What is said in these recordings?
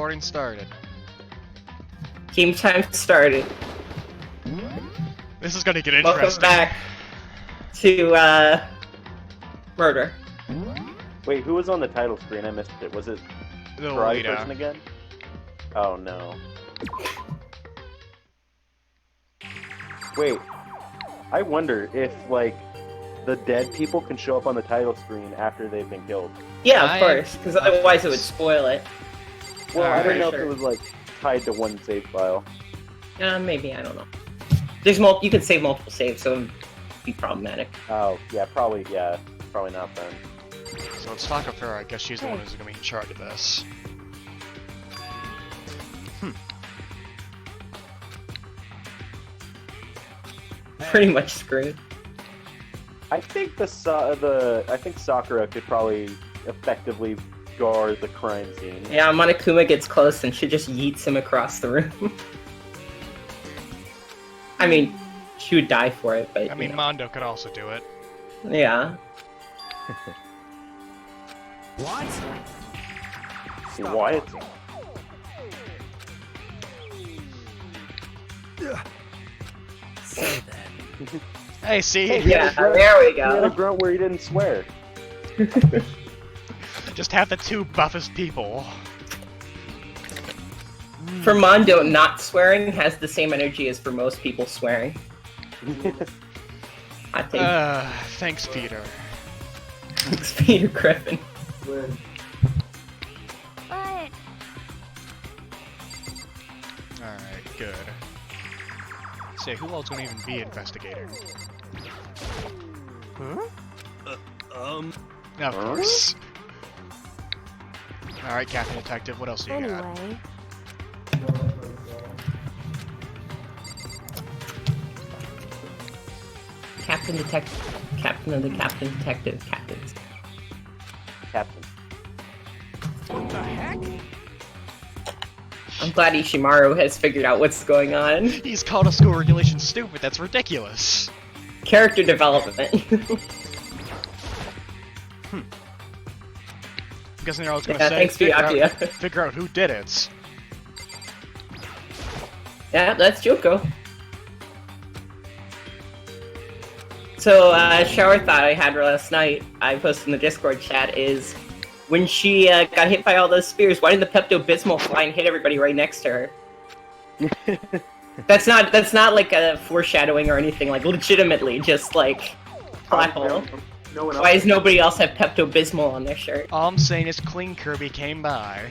recording started. Game time started. This is gonna get interesting. Welcome back to, Murder. Wait, who was on the title screen? I missed it. Was it The Try Lolita. person again? Oh no. Wait, I wonder if, like, the dead people can show up on the title screen after they've been killed. Yeah, of course, because otherwise it would spoil it. Well, I don't know if Sure. it was, like, tied to one save file. Maybe, I don't know. There's you could save multiple saves, so it would be problematic. Oh, yeah, probably not then. So let's talk of her. I guess she's the one who's gonna be in charge of this. Pretty much screwed. I think I think Sakura could probably effectively guard the crime scene. Yeah, Monokuma gets close and she just yeets him across the room. I mean, she would die for it, but I mean, Mondo could also do it. yeah. What? What? So then. Hey, see? Hey, Yeah, there we He had a go. grunt where he didn't swear. Just have the two buffest people. For Mondo, not swearing has the same energy as for most people swearing. I think. Thanks, Peter. It's Peter Griffin. But Alright, good. Say, who else gonna even be investigator? Huh? Of course. Alright, Captain Detective, what else do you got? anyway, Captain Detective. Captain of the Captain Detective. Captains. Captain. What the heck? I'm glad Ishimaru has figured out what's going on. He's called a school regulation stupid, that's ridiculous! Character development. I'm guessing they're all gonna Yeah, say, thanks, Byakuya. figure out who did it. Yeah, that's Joko. So, shower thought I had last night, I posted in the Discord chat, is when she got hit by all those spears, why didn't the Pepto-Bismol fly and hit everybody right next to her? That's not like a foreshadowing or anything, like legitimately, just like plot hole. No one Why does nobody else have Pepto-Bismol on their shirt? All I'm saying is Clean Kirby came by.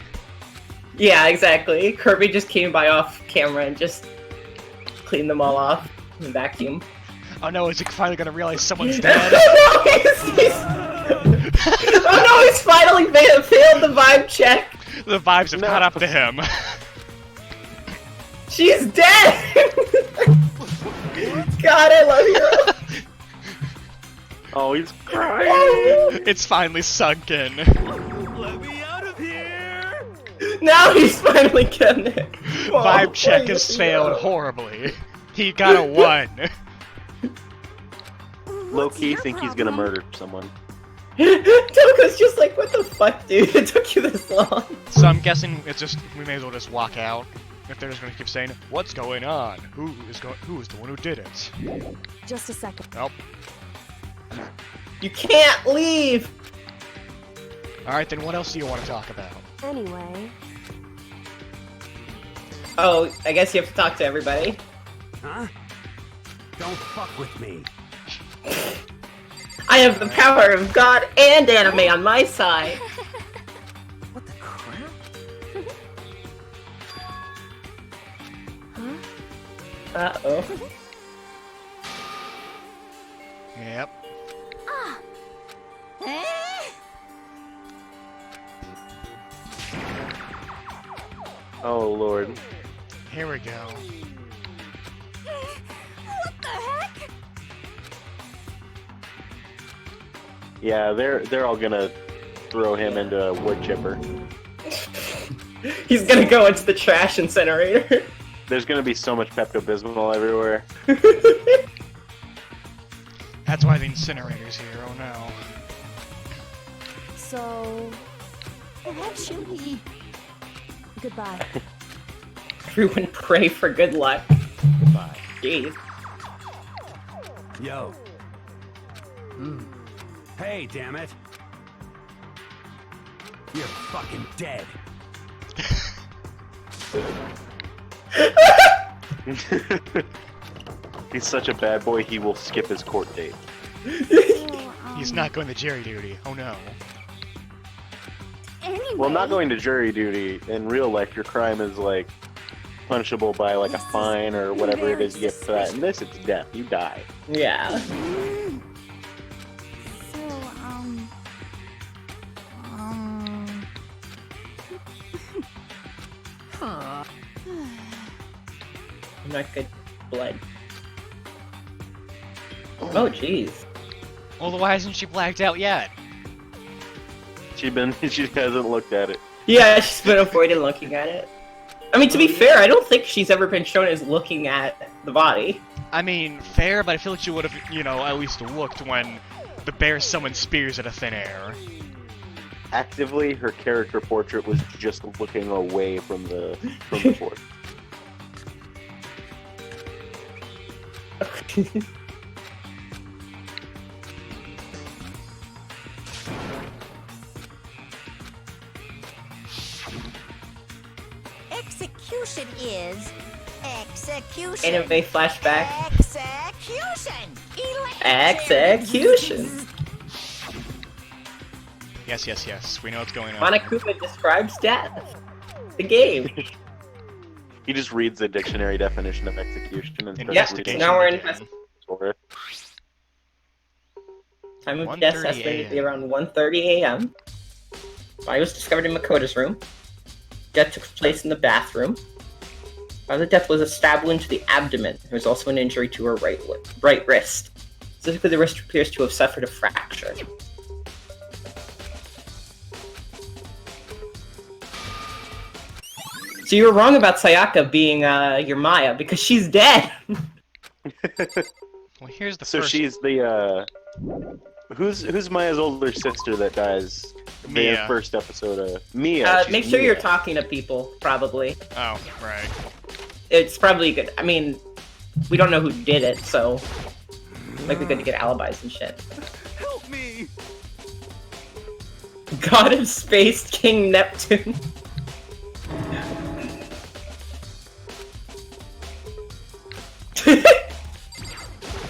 Yeah, exactly. Kirby just came by off camera and just cleaned them all off and vacuum. Oh no, is he finally gonna realize someone's dead? Oh no, he's finally failed the vibe check! The vibes have caught up to him. She's dead! God, I love you! Oh, he's crying. It's finally sunk in. Let me out of here! Now he's finally getting it! Vibe check has failed horribly. He got a 1. Low-key your think he's gonna problem? murder someone. Toko's just like, what the fuck, dude? It took you this long. So I'm guessing it's just we may as well just walk out. If they're just gonna keep saying, "What's going on? Who is the one who did it?" just a second. Nope. You can't leave! Alright, then what else do you want to talk about? Anyway, Oh, I guess you have to talk to everybody. Huh? Don't fuck with me. I have the power of God and anime on my side. What the crap? Uh-oh. Yep. Oh lord. Here we go. what the heck? Yeah, they're all gonna throw him into a wood chipper. He's gonna go into the trash incinerator. There's gonna be so much Pepto-Bismol everywhere. That's why the incinerator's here, oh no. So, actually, Goodbye. Everyone pray for good luck. Goodbye. Jeez. Yo. Hey, damn it. You're fucking dead. He's such a bad boy, he will skip his court date. He's not going to jury duty. Oh no. Anyway. Well, not going to jury duty. In real life, your crime is, like, punishable by, like, a fine or whatever it is you get for that. In this, it's death. You die. Yeah. So, huh. I'm not good blood. Oh, jeez. Well, why hasn't she blacked out yet? She hasn't looked at it. Yeah, she's been avoiding looking at it. I mean, to be fair, I don't think she's ever been shown as looking at the body. I mean, fair, but I feel like she would have, you know, at least looked when the bear summoned spears out of thin air. Actively, her character portrait was just looking away from the fort. Execution is execution. Anime flashback. Execution. Execution. Yes, yes, yes. We know what's going on. Monokuma describes death. The game. He just reads the dictionary definition of execution and starts Investigation. now we're in again. for it. Time of death 1:30 estimated to be a.m. around 1:30 a.m. Body was discovered in Makoto's room. Death took place in the bathroom. The death was a stab wound to the abdomen. There was also an injury to her right wrist. Specifically, the wrist appears to have suffered a fracture. So you were wrong about Sayaka being your Maya, because she's dead! Well, here's the So first. she's the who's Maya's older sister that dies in the Mia. first episode of Mia? She's Make sure Mia. you're talking to people, probably. Oh, right. It's probably good. I mean, we don't know who did it, so might be good to get alibis and shit. Help me! God of Space, King Neptune.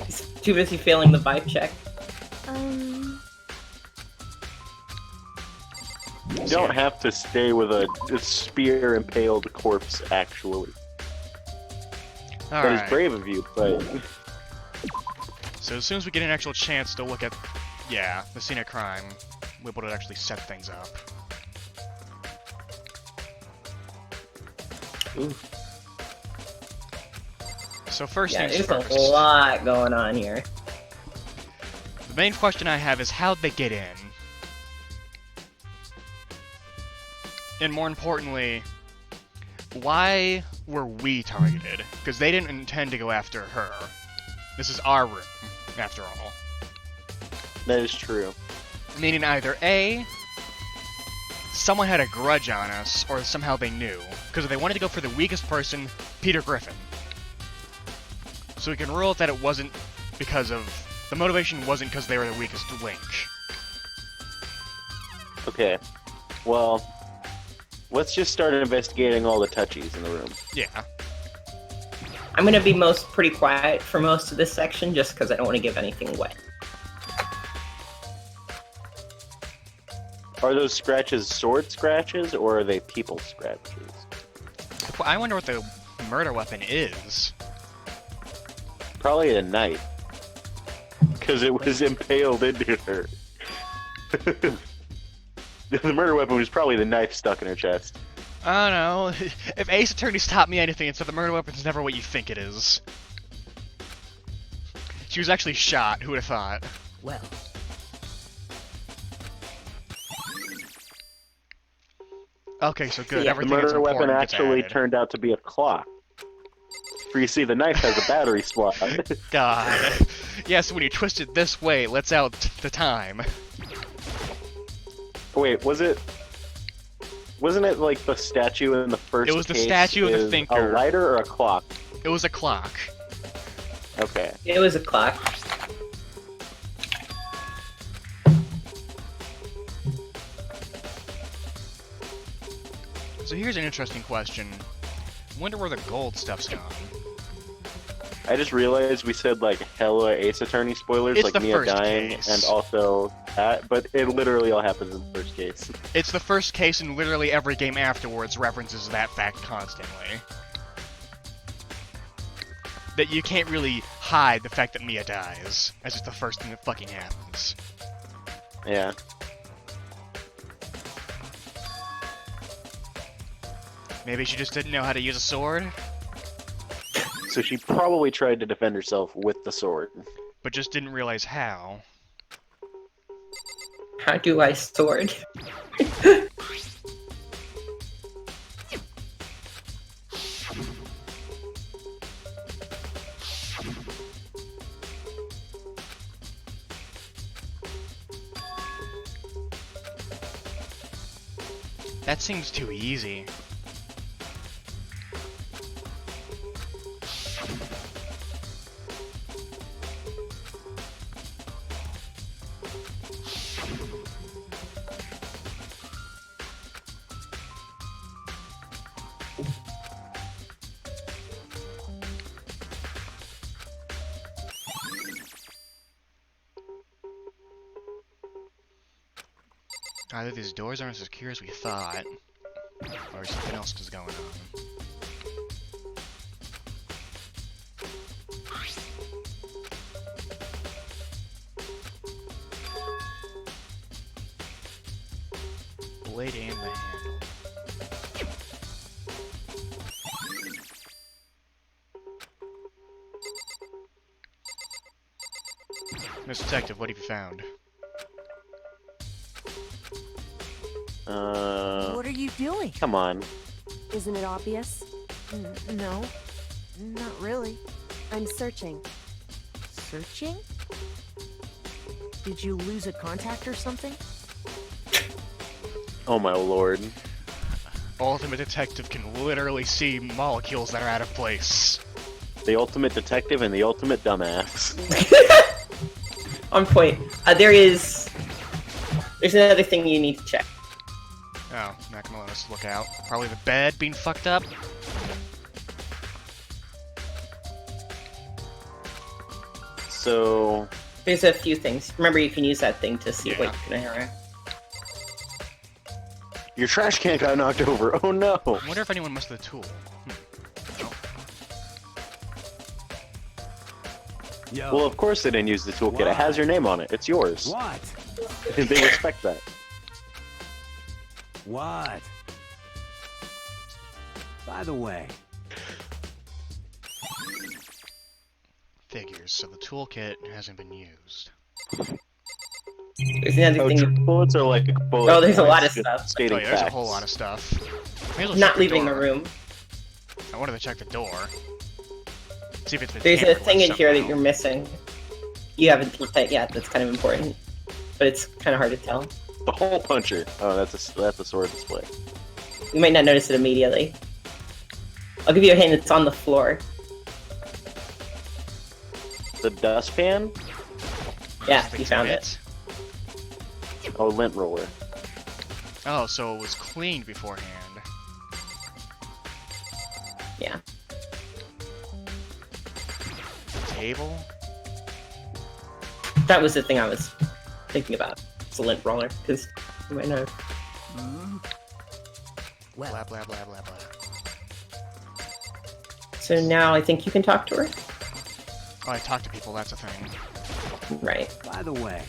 He's too busy failing the vibe check. You don't have to stay with a spear impaled corpse, actually. That is Alright. brave of you, but So as soon as we get an actual chance to look at, yeah, the scene of crime, we'll be able to actually set things up. Ooh. So first Yeah, things there's first. a lot going on here. The main question I have is how'd they get in? And more importantly, why were we targeted? Because they didn't intend to go after her. This is our room, after all. that is true. Meaning either A, someone had a grudge on us, or somehow they knew. Because they wanted to go for the weakest person, Peter Griffin. So we can rule that it wasn't because of... The motivation wasn't because they were the weakest link. Okay, well, let's just start investigating all the touchies in the room. Yeah. I'm gonna be pretty quiet for most of this section, just because I don't want to give anything away. Are those scratches sword scratches, or are they people scratches? I wonder what the murder weapon is. Probably a knife. Because it was impaled into her. The murder weapon was probably the knife stuck in her chest. I don't know. If Ace Attorney's taught me anything, it's that the murder weapon's never what you think it is. She was actually shot. Who would have thought? Well, Okay, so good. Yeah, The Everything that's murder weapon important gets actually added. turned out to be a clock. For you see, the knife has a battery slot. God. Yeah, so when you twist it this way, it lets out the time. Wait, was it... Wasn't it like the statue in the first It was the case statue of the is thinker. A lighter or a clock? It was a clock. Okay. It was a clock. So here's an interesting question. Wonder where the gold stuff's gone. I just realized we said like hella Ace Attorney spoilers, It's like the Mia first dying, case. and also that, but it literally all happens in the first case. It's the first case, and literally every game afterwards references that fact constantly. That you can't really hide the fact that Mia dies, as it's the first thing that fucking happens. Yeah. Maybe she just didn't know how to use a sword, So she probably tried to defend herself with the sword. but just didn't realize how. How do I sword? That seems too easy. Either these doors aren't as secure as we thought, or something else is going on. Blade and the handle. Miss Detective, what have you found? What are you doing? Come on. Isn't it obvious? No, not really. I'm searching. Searching? Did you lose a contact or something? Oh my lord. Ultimate Detective can literally see molecules that are out of place. The ultimate detective and the ultimate dumbass. On point. There's another thing you need to check. Oh, not gonna let us look out. Probably the bed being fucked up. So, There's a few things. Remember, you can use that thing to see Yeah. what you can hear. your trash can got knocked over. Oh no. I wonder if anyone messed with the tool. Yo, Well, of course they didn't use the toolkit. It has your name on it. It's yours. what? They respect that. What? By the way, Figures, so the toolkit hasn't been used. There's another Oh, thing. bullets are like bullets. Oh, there's a lot of Just stuff. Stating Oh yeah, there's a facts. whole lot of stuff. May as well check Not leaving the door. room. I wanted to check the door. See if it's been There's a tampered thing with in here that somehow. you're missing. You haven't looked at yet. That's kind of important, but it's kind of hard to tell. The hole puncher. Oh, that's a sword display. You might not notice it immediately. I'll give you a hint. It's on the floor. The dustpan. Yeah, Just you found it. Oh, lint roller. Oh, so it was cleaned beforehand. Yeah. Table? That was the thing I was thinking about. It's a lint roller, because you might know. Well, Blah blah blah blah blah. So now I think you can talk to her. Oh, I talk to people, that's a thing. Right. by the way,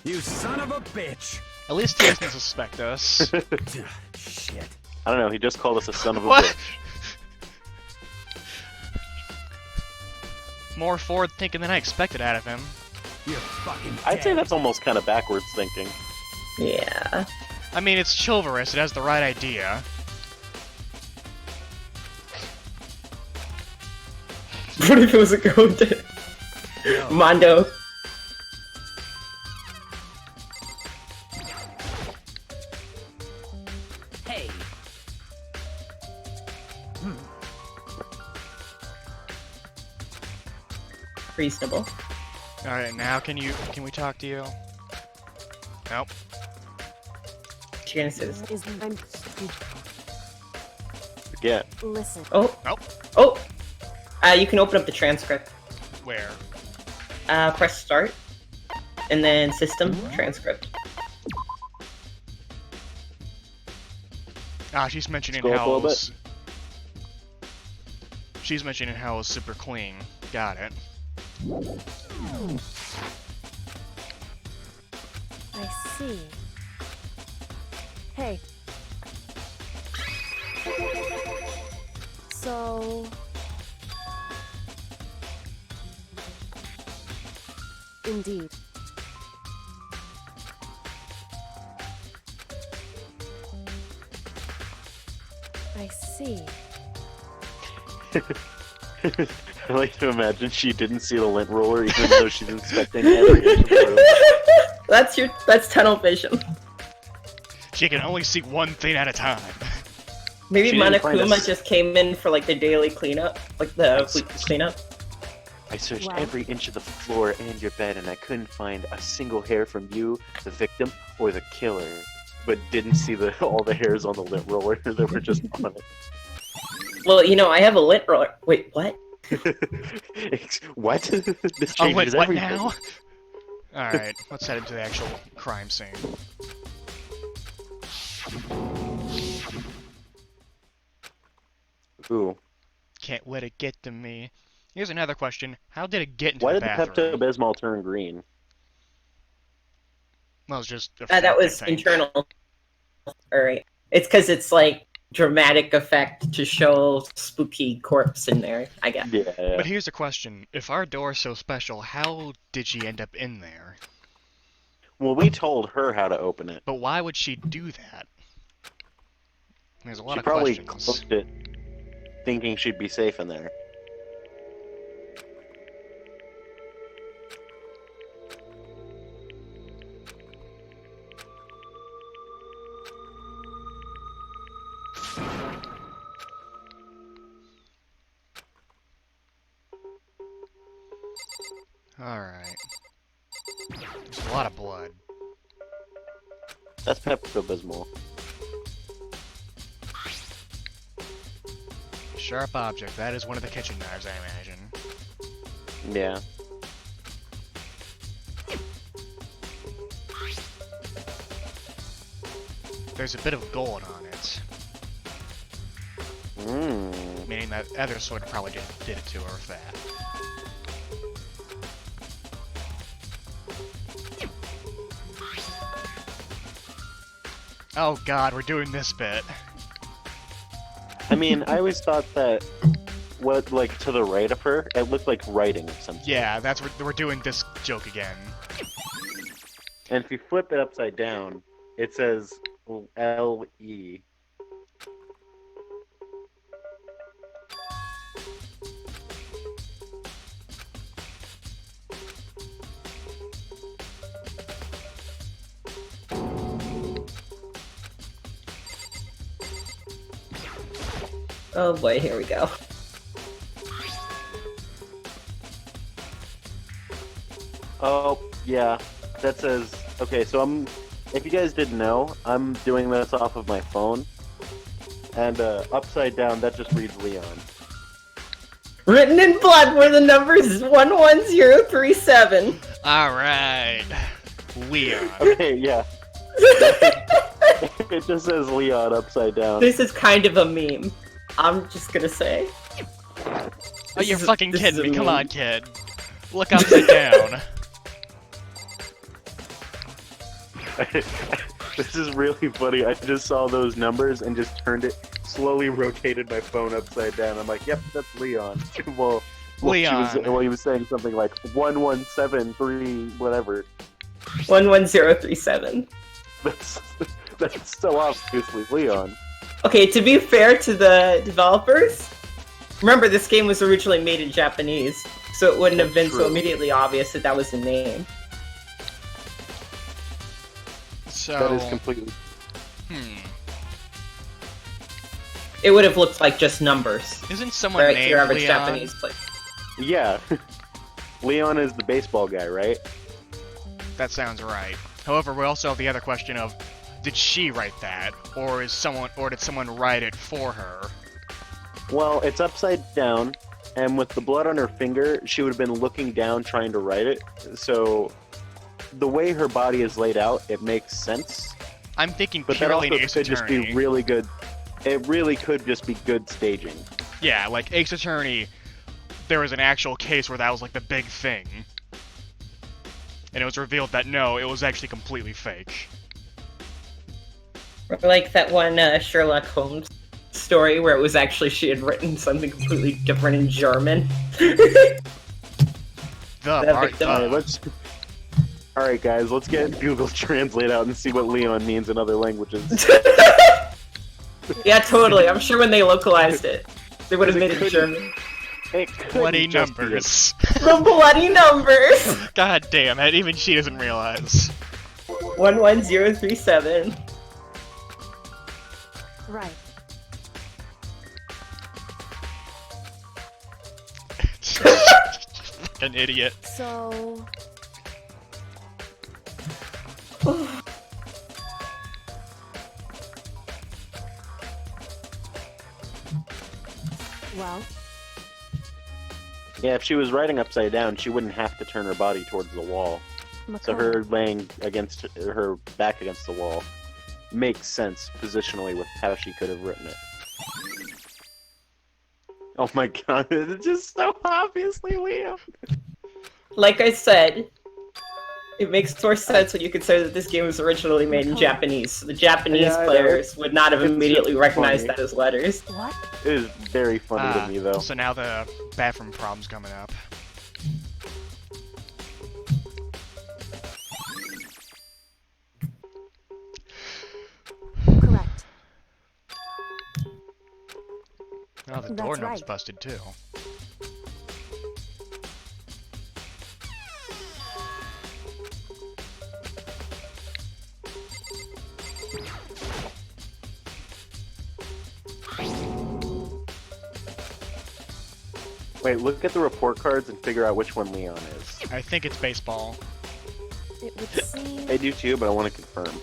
you son of a bitch! At least he doesn't suspect us. Shit. I don't know. He just called us a son of a What? bitch. More forward thinking than I expected out of him. You're fucking dead. I'd say that's almost kind of backwards thinking. Yeah. I mean, it's chivalrous, it has the right idea. What if it was a goat? Yo, Mondo. Reasonable. Alright, now can we talk to you? Nope. What you gonna say? This? Isn't I'm Again. listen. Oh. Nope. Oh. You can open up the transcript. Where? Press start, and then system transcript. She's mentioning Scroll up a how little bit. she's mentioning how it's super clean. Got it. I see. Hey. So... Indeed. I see. I like to imagine she didn't see the lint roller even though she's inspecting every inch of the room. That's tunnel vision. She can only see one thing at a time. Maybe She didn't find Monokuma us. just came in for like the daily cleanup, like the weekly cleanup. I searched Wow. every inch of the floor and your bed, and I couldn't find a single hair from you, the victim, or the killer. But didn't see all the hairs on the lint roller that were just on Well, you know, I have a lint roller. Wait, what? it. What? This Oh wait, changes what everything. now? Alright, let's head into the actual crime scene. Ooh. Can't let it get to me. Here's another question. How did it get into Why the did the bathroom? Pepto-Bismol turn green? Well, it's just That was internal. Alright. It's because it's like dramatic effect to show spooky corpse in there, I guess. Yeah. But here's the question. If our door's so special, how did she end up in there? Well, we told her how to open it. But why would she do that? There's a lot She of probably questions. closed it thinking she'd be safe in there. Alright. There's a lot of blood. That's Pepto-Bismol. Sharp object. That is one of the kitchen knives, I imagine. Yeah. There's a bit of gold on it. Mmm. Meaning that other sword probably did it to her with that. Oh god, we're doing this bit. I mean, I always thought that what, like, to the right of her, it looked like writing or something. Yeah, that's we're doing this joke again. And if you flip it upside down, it says L-E. Oh boy, here we go. Oh, yeah. That says... Okay, so if you guys didn't know, I'm doing this off of my phone. And upside down, that just reads Leon. Written in blood where the numbers is 11037. Alright. Leon. Okay, yeah. It just says Leon upside down. This is kind of a meme. I'm just gonna say. Oh, you're This is- fucking this kidding is a me. Come meme. on, kid. Look upside down. This is really funny. I just saw those numbers and just turned it, slowly rotated my phone upside down. I'm like, yep, that's Leon. well, Leon. He was saying something like 1173, whatever. 11037. That's so obviously Leon. Okay, to be fair to the developers, remember this game was originally made in Japanese, so it wouldn't have been so True. immediately obvious that that was the name. So, That is completely. It would have looked like just numbers, Isn't someone right? To named your average Leon? Japanese place. Yeah. Leon is the baseball guy, right? That sounds right. However, we also have the other question of, did she write that, or did someone write it for her? Well, it's upside down, and with the blood on her finger, she would have been looking down trying to write it. So, the way her body is laid out, it makes sense. I'm thinking But that purely also Ace could just Attorney. be really good. It really could just be good staging. Yeah, like Ace Attorney, there was an actual case where that was like the big thing. And it was revealed that no, it was actually completely fake. Or like that one Sherlock Holmes story where it was actually she had written something completely different in German. Alright, guys, let's get Google Translate out and see what Leon means in other languages. Yeah, totally. I'm sure when they localized it, they would have made it German. It couldn't Bloody just be numbers. The bloody numbers! God damn it, even she doesn't realize. 11037. Right. An idiot. So... Well, Yeah, if she was writing upside down, she wouldn't have to turn her body towards the wall. So Makoto. her laying against her back against the wall makes sense positionally with how she could have written it. Oh my god, it's just so obviously Liam. Like I said, it makes more sense when you consider that this game was originally made in Japanese. So the Japanese Yeah, I know. players would not have It's immediately just recognized funny. that as letters. What? It is very funny to me though. So now the bathroom problem's coming up. Correct. Oh, the That's doorknob's right. busted too. Wait, look at the report cards and figure out which one Leon is. I think it's baseball. It would seem... I do too, but I want to confirm.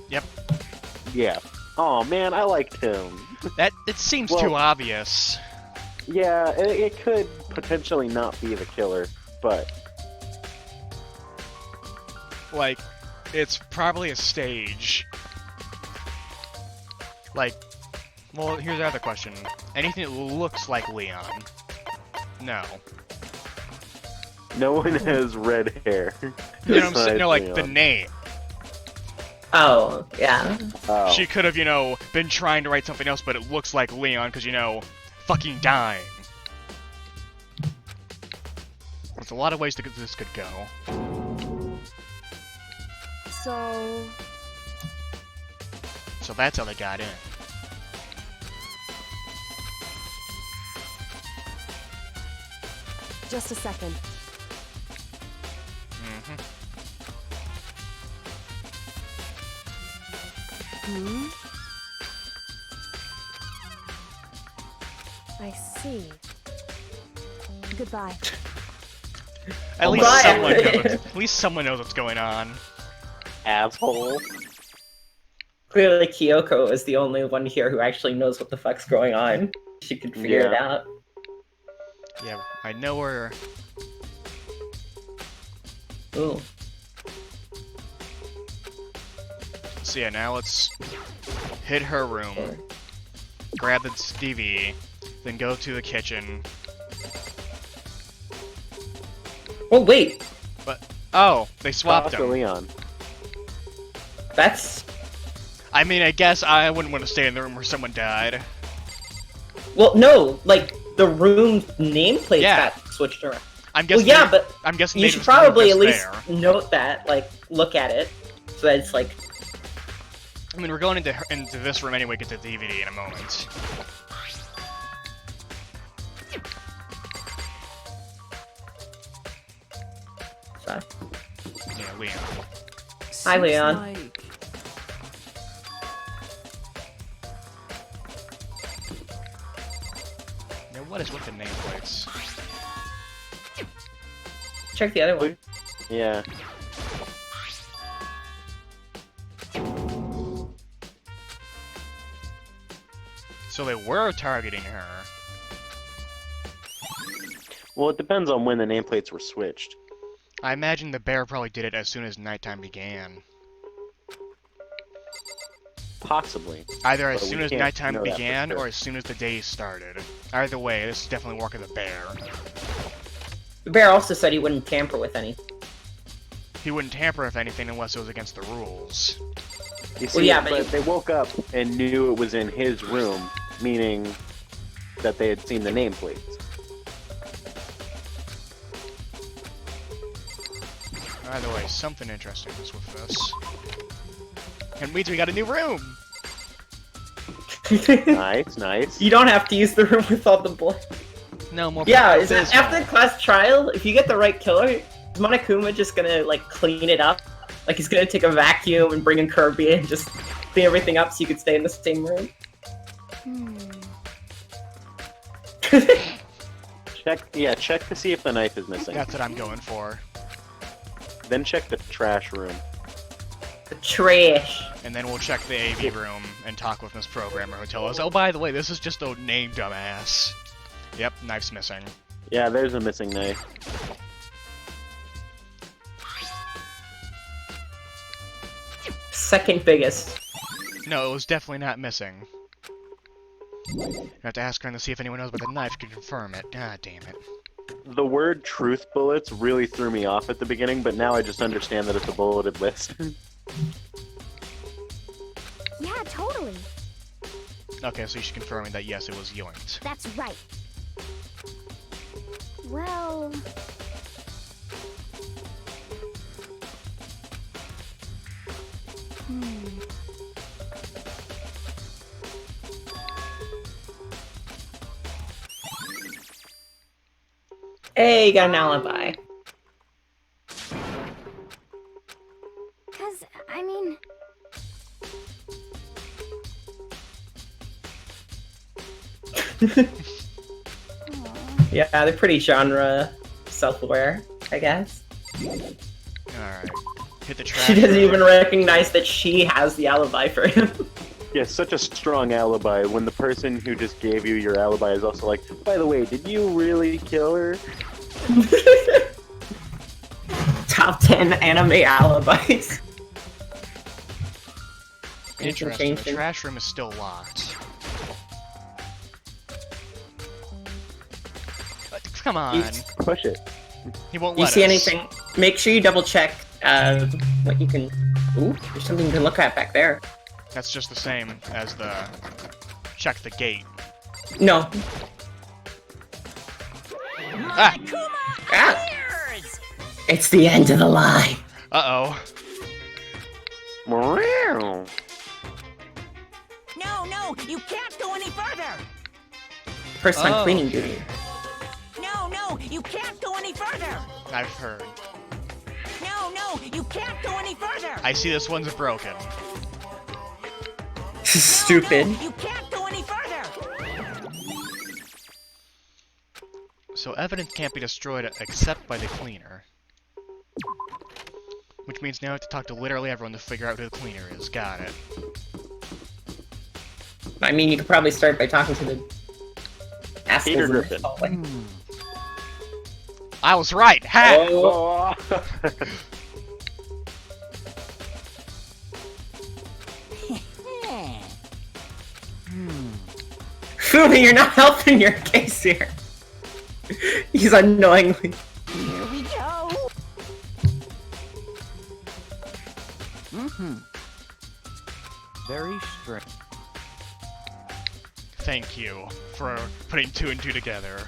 Yep. Yeah. Oh man, I liked him. It seems Well- too obvious. Yeah, it could potentially not be the killer, but Like, it's probably a stage. Like, well, here's the other question. Anything that looks like Leon? No. no one has red hair. You know what I'm saying? besides No, like, the Leon. name. Oh, yeah. Oh. She could have, been trying to write something else, but it looks like Leon, because, fucking dying. There's a lot of ways this could go. So... So that's how they got in. Just a second. Mm-hmm. Hmm? I see. Goodbye. At least Bye. someone knows what's going on. Asshole. Clearly, Kyoko is the only one here who actually knows what the fuck's going on. She could figure it out. Yeah, I know where. Ooh. So yeah, now let's hit her room, grab the TV, then go to the kitchen. Oh, wait! Oh, they swapped Talk to them. Leon. That's... I mean, I guess I wouldn't want to stay in the room where someone died. Well, no, like, the room nameplate Yeah. got switched around. I'm Well, guessing. yeah, but I'm guessing you they should just moved probably us at least there. note that, like, look at it, so that it's like... I mean, we're going into this room anyway. Get the DVD in a moment. So. Yeah, Leon. Hi, Leon. Like... what is with the nameplates? Check the other one. Yeah. So they were targeting her. Well, it depends on when the nameplates were switched. I imagine the bear probably did it as soon as nighttime began. Possibly. Either as But we soon as can't nighttime know that for began, sure. or as soon as the day started. Either way, this is definitely work of the bear. The bear also said he wouldn't tamper with any. He wouldn't tamper with anything unless it was against the rules. You see, yeah, but but they woke up and knew it was in his room, meaning that they had seen the nameplates. Either way, something interesting is with this. And means we got a new room! Nice, nice. You don't have to use the room with all the blood. No more. Yeah, is that abysmal. after the class trial? If you get the right killer, is Monokuma just gonna like clean it up? Like he's gonna take a vacuum and bring in Kirby and just clean everything up so you could stay in the same room? Check to see if the knife is missing. That's what I'm going for. Then check the trash room. The trash. And then we'll check the AV room and talk with Miss Programmer who tell us, oh, by the way, this is just a name, dumbass. Yep, knife's missing. Yeah, there's a missing knife. Second biggest. No, it was definitely not missing. I have to ask her to see if anyone knows about the knife can confirm it. Ah, damn it. The word truth bullets really threw me off at the beginning, but now I just understand that it's a bulleted list. Yeah, totally. Okay, so she's confirming that yes, it was yoinked. That's right. Well... Hey, you got an alibi. Cause, I mean... Yeah, they're pretty genre self-aware, I guess. Alright. Hit the trash She doesn't room. even recognize that she has the alibi for him. Yeah, such a strong alibi when the person who just gave you your alibi is also like, by the way, did you really kill her? Top 10 anime alibis. Interesting. The trash room is still locked. Come on. Push it. He won't You let see us. anything? Make sure you double check what you can. Ooh, there's something you can look at back there. That's just the same as the check the gate. No. Ah! Ah. It's the end of the line. Uh-oh. Meow. No, you can't go any further! First time Oh, cleaning okay. duty. No, you can't go any further! I've heard. No, you can't go any further! I see this one's broken. Stupid. No, you can't go any further! So evidence can't be destroyed except by the cleaner. Which means now I have to talk to literally everyone to figure out who the cleaner is. Got it. I mean, you could probably start by talking to the assholes Peter in the Griffin. hallway. I was right! Ha! Oh, Fumi, you're not helping your case here. He's unknowingly. Here we go! Very strange. Thank you for putting two and two together.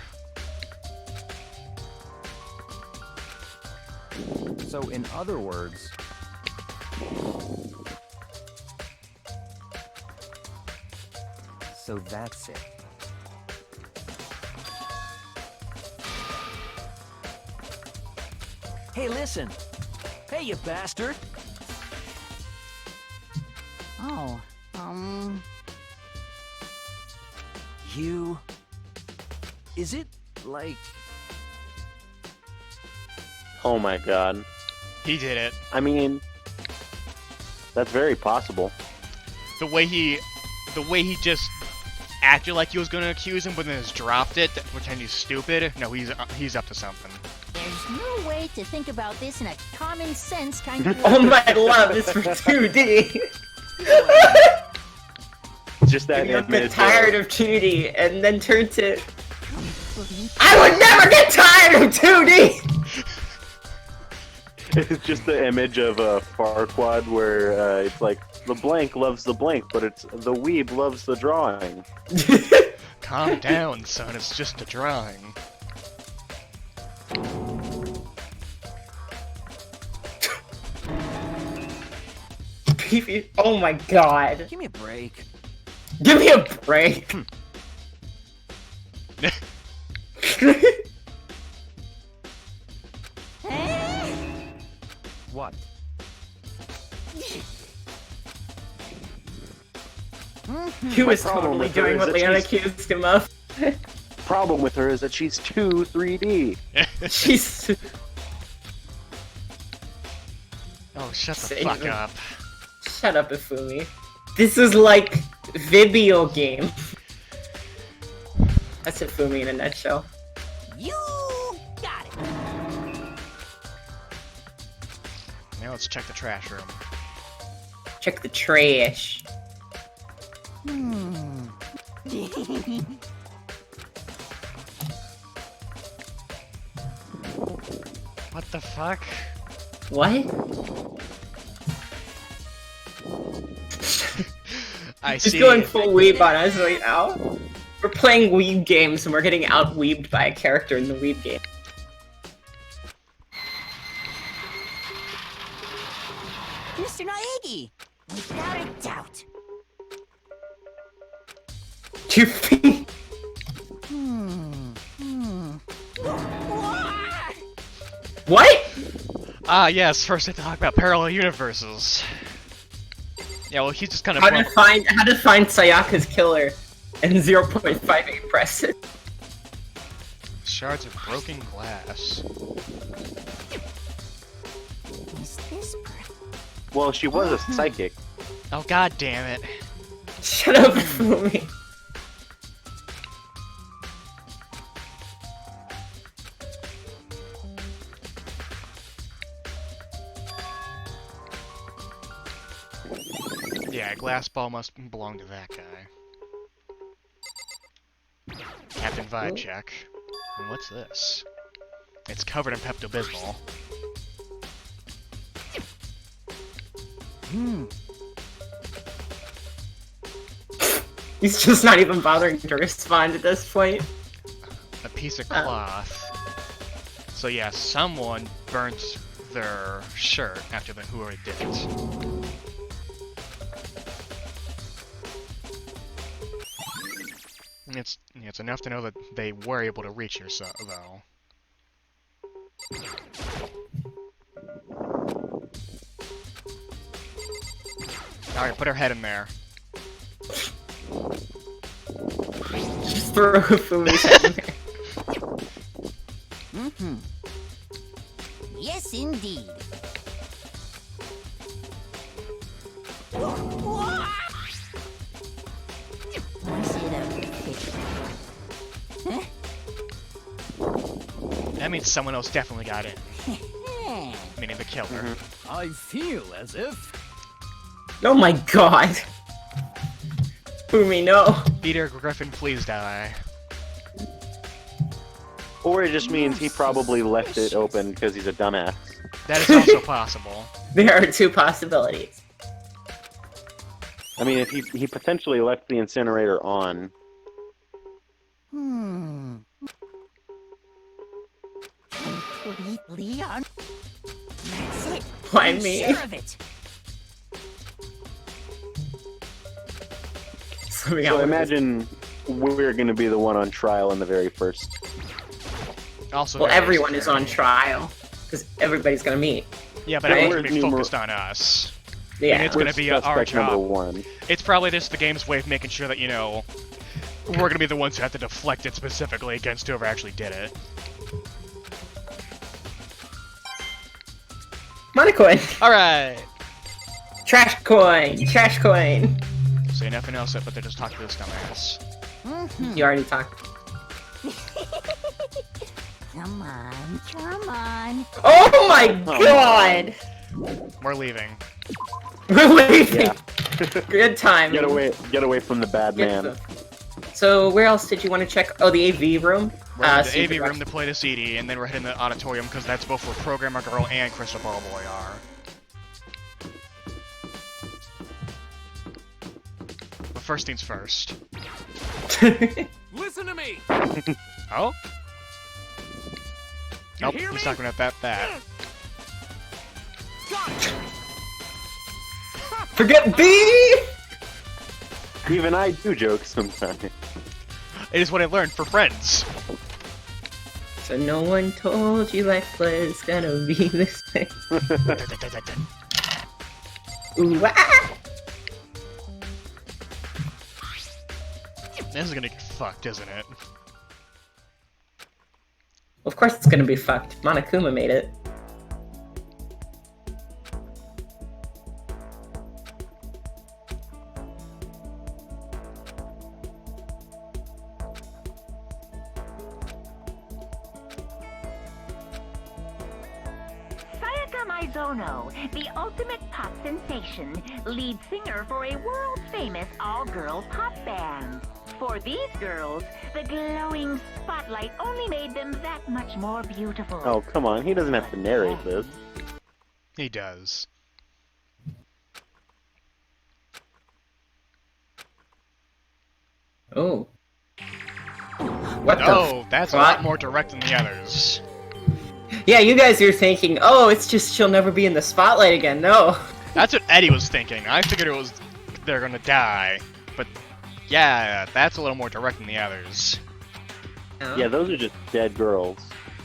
So, in other words, so that's it. Hey, listen! Hey, you bastard! Oh, You Is it, like... Oh my god. He did it. I mean, that's very possible. The way he just acted like he was gonna accuse him, but then just dropped it, pretend he's stupid. No, he's up to something. There's no way to think about this in a common sense kind of way. Oh my love, it's for 2D. Just that You image. get tired of 2D and then turn to... I would never get tired of 2D! It's just the image of a Farquaad where it's like, the blank loves the blank, but it's the weeb loves the drawing. Calm down, son. It's just a drawing. Oh my god. Give me a break. Give me a break. What? He was problem totally with her doing is what that Leon she's- accused him of. Problem with her is that she's too 3D. She's... Oh, shut the Save fuck him. up. Shut up, Ifumi. This is like video game. That's Ifumi in a nutshell. You got it. Now let's check the trash room. Check the trash. What the fuck? What? I He's see. going full weeb on us right now. We're playing weeb games and we're getting out-weebed by a character in the weeb game. Mr. Naegi, without a doubt. You think? What? Ah, yes. First, I have to talk about parallel universes. Yeah, well, he's just kind of. How to find Sayaka's killer and 0.58 press it. Shards of broken glass. Is this Well, she was a psychic. Oh, god damn it. Shut up, Fumi. Yeah, glass ball must belong to that guy. Captain Vibe check. And what's this? It's covered in Pepto-Bismol. He's just not even bothering to respond at this point. A piece of cloth. So yeah, someone burnt their shirt after the whoever did it. And it's enough to know that they were able to reach her, so though. Alright, put her head in there. Just throw Fumi's head in there. Yes, indeed. Was it a fish? That means someone else definitely got in. Meaning the killer. I feel as if... Oh my god. Fumi, no. Peter Griffin, please die. Or it just means he probably left it open because he's a dumbass. That is also possible. There are two possibilities. I mean, if he potentially left the incinerator on. Completely on. That's it. Why I'm me? sure of it. So imagine we're going to be the one on trial in the very first. Also, Well, very everyone is on scary. trial. Because everybody's gonna meet. Yeah, but Right. everyone's gonna be Numer- focused on us. Yeah. It's We're gonna be our suspect number job. one. It's probably just the game's way of making sure that, you know, We're gonna be the ones who have to deflect it specifically against whoever actually did it. Money coin! Alright! Trash coin! Trash coin! Say nothing else but they just talk to this dumbass. You already talked. Come on. Oh my god! We're leaving. We're leaving! Yeah. Good time. Get away from the bad man. So, where else did you want to check? Oh, the AV room? We're in so the you AV could room watch- to play the CD, and then we're heading to the auditorium because that's both where Programmer Girl and Crystal Ball Boy are. But first things first. Listen to me. Oh? Nope, hear he's me? talking about that. Got it. Forget B! Even I do jokes sometimes. It is what I learned for friends. So no one told you life was gonna be this way. Ooh, ah! This is gonna get fucked, isn't it? Of course it's gonna be fucked. Monokuma made it. Sayaka Maizono, the ultimate pop sensation, lead singer for a world-famous all-girl pop band. For these girls, the glowing spotlight only made them that much more beautiful. Oh, come on. He doesn't have to narrate this. He does. Oh. What the Oh, that's a fuck? lot more direct than the others. Yeah, you guys are thinking, oh, it's just she'll never be in the spotlight again. No. That's what Eddie was thinking. I figured it was they're gonna die. But yeah, that's a little more direct than the others. Yeah, those are just dead girls.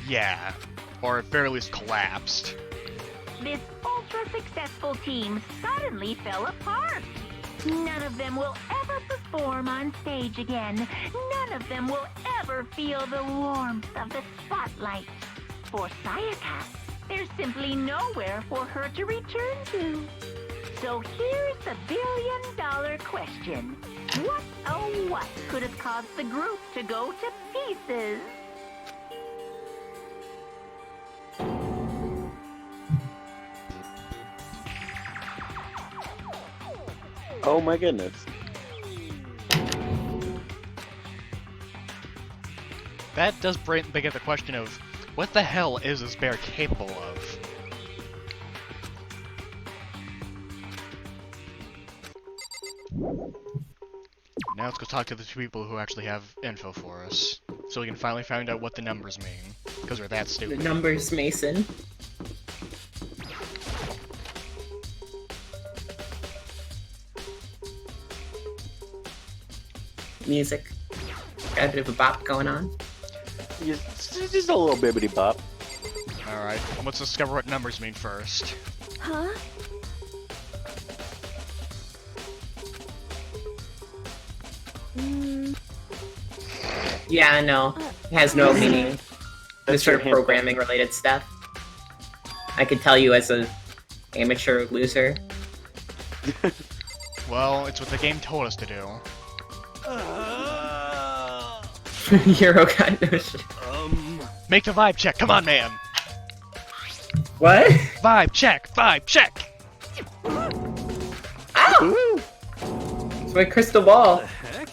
Yeah. Or at very least collapsed. This ultra-successful team suddenly fell apart. None of them will ever perform on stage again. None of them will ever feel the warmth of the spotlight. For Sayaka, there's simply nowhere for her to return to. So here's the billion-dollar question. What, oh what, could have caused the group to go to pieces? Oh my goodness. That does bring up the question of, what the hell is this bear capable of? Now let's go talk to the two people who actually have info for us, so we can finally find out what the numbers mean, because we're that The stupid. numbers, Mason. Music. Got a bit of a bop going on. Just a little bibbity bop. Alright, let's discover what numbers mean first. Huh? Yeah, no. It has no meaning. This That's sort your of hint. programming related stuff. I could tell you as a amateur loser. Well, it's what the game told us to do. Euro got no shit. Make the vibe check, come on man! What? Vibe check, vibe check! Ow! It's my crystal ball. Heck?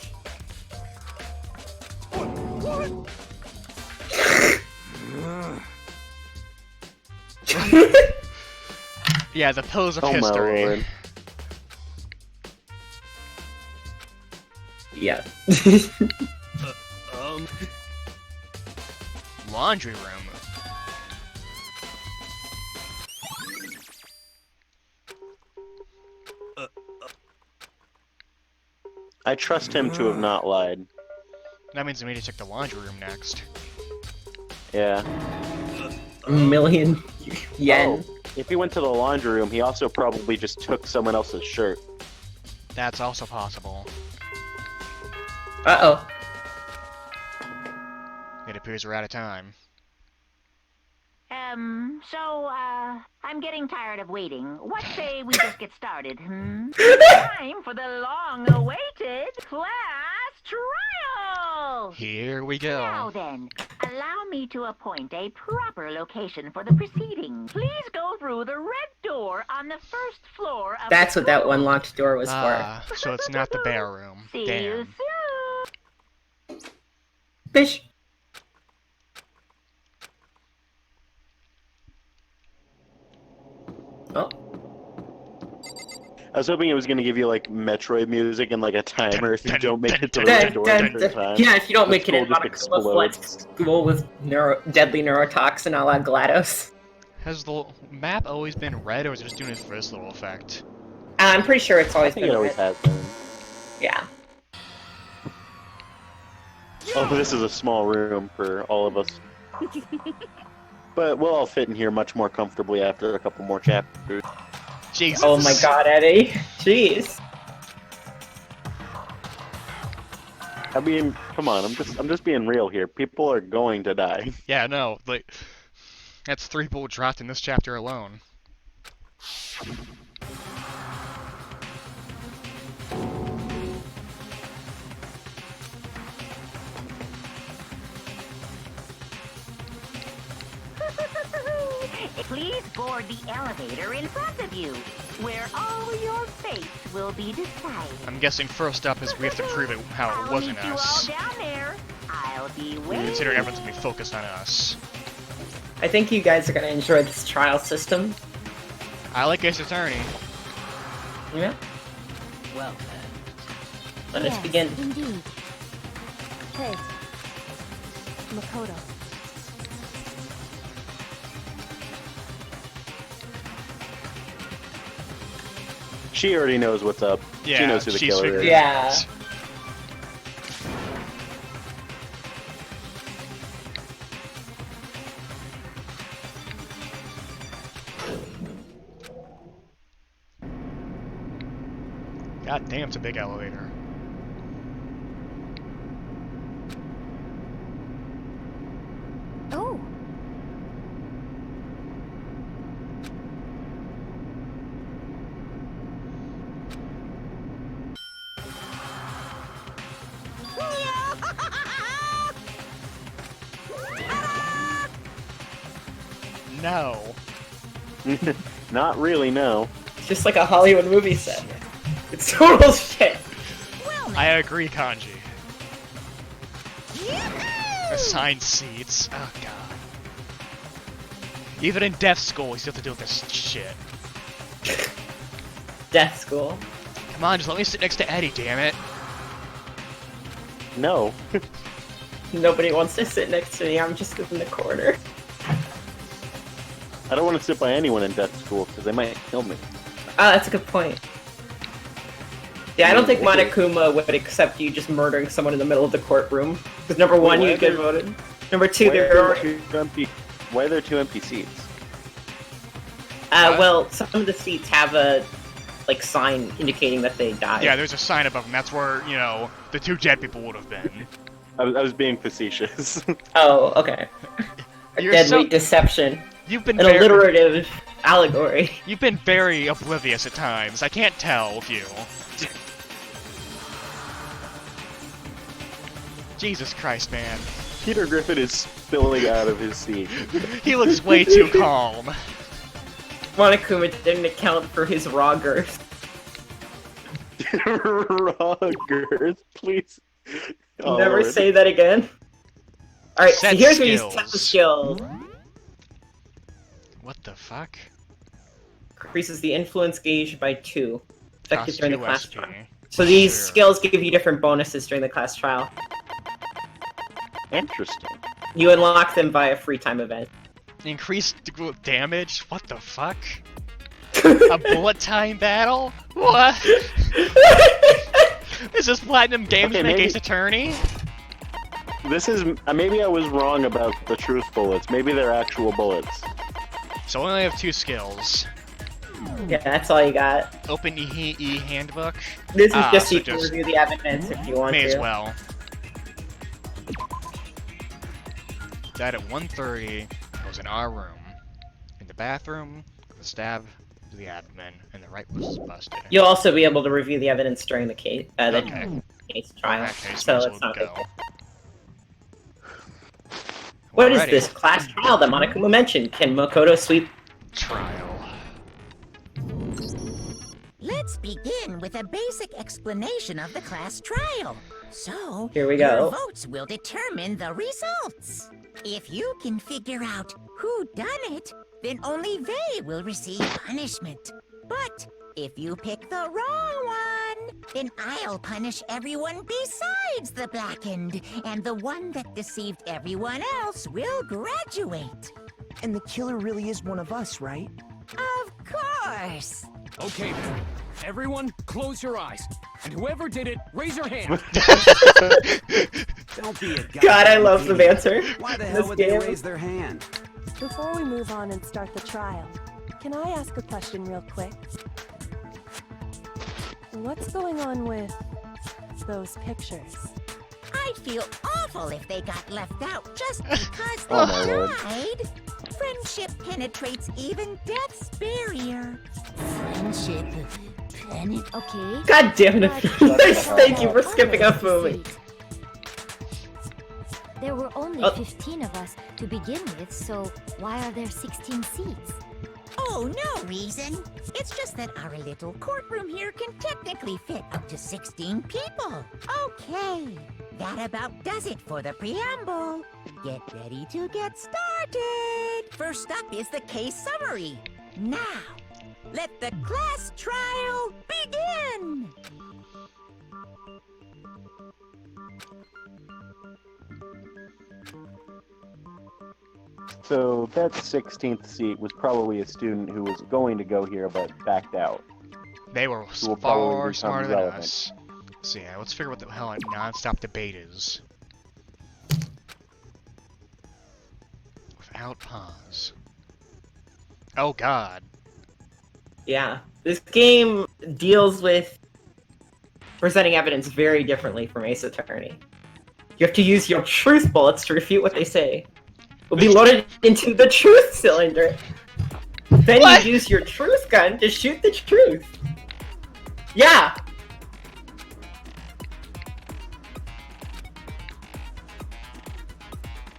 Yeah, the pillars of Oh my history. lord. Yeah. Laundry room. I trust him to have not lied. That means we need to check the laundry room next. Yeah. A million yen. Oh, if he went to the laundry room, he also probably just took someone else's shirt. That's also possible. Uh-oh. It appears we're out of time. I'm getting tired of waiting. What say we just get started, Time for the long-awaited class trial! Here we go. Now then, allow me to appoint a proper location for the proceedings. Please go through the red door on the first floor of That's the what that school. one locked door was for. Ah, so it's not the bear room. See Damn. you soon! Fish. Oh. I was hoping it was going to give you like Metroid music and like a timer if you don't make it to the Dun, right door Dun, at a certain time. yeah, if you don't The make it in skull just Monokuma Flex school with deadly neurotoxin a la GLaDOS. Has the map always been red, or is it just doing its first little effect? I'm pretty sure it's I always think been it always red. has been. Yeah. Oh, this is a small room for all of us. But we'll all fit in here much more comfortably after a couple more chapters. Jesus. Oh my god, Eddie. Jeez. I mean, come on, I'm just being real here. People are going to die. Yeah, no, like that's 3 people dropped in this chapter alone. Please board the elevator in front of you, where all your fates will be decided. I'm guessing first up is we have to prove it how it I'll wasn't meet you all us. down there. I'll be waiting. Consider everyone's gonna be focused on us. I think you guys are gonna enjoy this trial system. I like Ace Attorney. Yeah. Well then. Let us Yes, begin. Indeed. Hey. Makoto. She already knows what's up. Yeah, she knows who the she's killer figured is. it Yeah. out. God damn, it's a big elevator. Oh. No. Not really, no. It's just like a Hollywood movie set. It's total shit. I agree, Kanji. Assigned seats. Oh god. Even in death school, we still have to deal with this shit. Death School. Come on, just let me sit next to Eddie, damn it. No. Nobody wants to sit next to me. I'm just in the corner. I don't want to sit by anyone in death school because they might kill me. Ah, that's a good point. Yeah, I don't think Monokuma would accept you just murdering someone in the middle of the courtroom. Because number one, Why you are get there- voted. Number two, Why there are are... there two empty? Why are there 2 empty seats? well, some of the seats have a, like, sign indicating that they died. Yeah, there's a sign above them. That's where, you know, the 2 dead people would have been. I was being facetious. Oh, okay. A You're deadly so- deception. You've been An very, alliterative allegory. you've been very oblivious at times. I can't tell with you. Jesus Christ, man. Peter Griffin is spilling out of his seat. He looks way too calm. Monokuma didn't account for his raw girth. Raw girth, please. Oh, Never Lord. say that again. Alright, so Set here's where you test the skills. skills. What the fuck? Increases the influence gauge by 2. Effective Cost during the 2 class SP. trial. So these Sure. skills give you different bonuses during the class trial. Interesting. You unlock them via free time event. Increased damage? What the fuck? A bullet time battle? What? Is this Platinum Games Okay, make maybe- Ace Attorney? This is maybe I was wrong about the truth bullets. Maybe they're actual bullets. So we only have 2 skills. Yeah, that's all you got. Open E handbook. This is just so so you can review the evidence if you want May to. as well. died at 1:30. It was in our room. In the bathroom, the stab to the abdomen, and the right was busted. You'll also be able to review the evidence during the case, Okay. case trial, In that case, so might as it's well not a big go. deal. What is Alrighty. this class trial that Monokuma mentioned? Can Makoto sweep? Trial. Let's begin with a basic explanation of the class trial. So, Here we your go. votes will determine the results. If you can figure out who done it, then only they will receive punishment. But if you pick the wrong one, then I'll punish everyone besides the blackened, and the one that deceived everyone else will graduate. And the killer really is one of us, right? Of course! Okay, then. Everyone, close your eyes. And whoever did it, raise your hand. Don't be a guy. God, I love the banter. Why the in hell this would game. they raise their hand? Before we move on and start the trial, can I ask a question real quick? What's going on with those pictures? I'd feel awful if they got left out just because they Oh, my lord. tried. Friendship penetrates even death's barrier. Friendship penetrates. Okay. God damn it. Nice, thank you for skipping a movie. There were only Oh. 15 of us to begin with, so why are there 16 seats? Oh, no reason. It's just that our little courtroom here can technically fit up to 16 people. Okay, that about does it for the preamble. Get ready to get started. First up is the case summary. Now, let the class trial begin. So that 16th seat was probably a student who was going to go here but backed out. They were Who will probably far become smarter than relevant. us. So yeah, let's figure what the hell a non-stop debate is. Without pause. Oh god. Yeah, this game deals with presenting evidence very differently from Ace Attorney. You have to use your truth bullets to refute what they say. Will be loaded into the truth cylinder. Then What? you use your truth gun to shoot the truth. Yeah.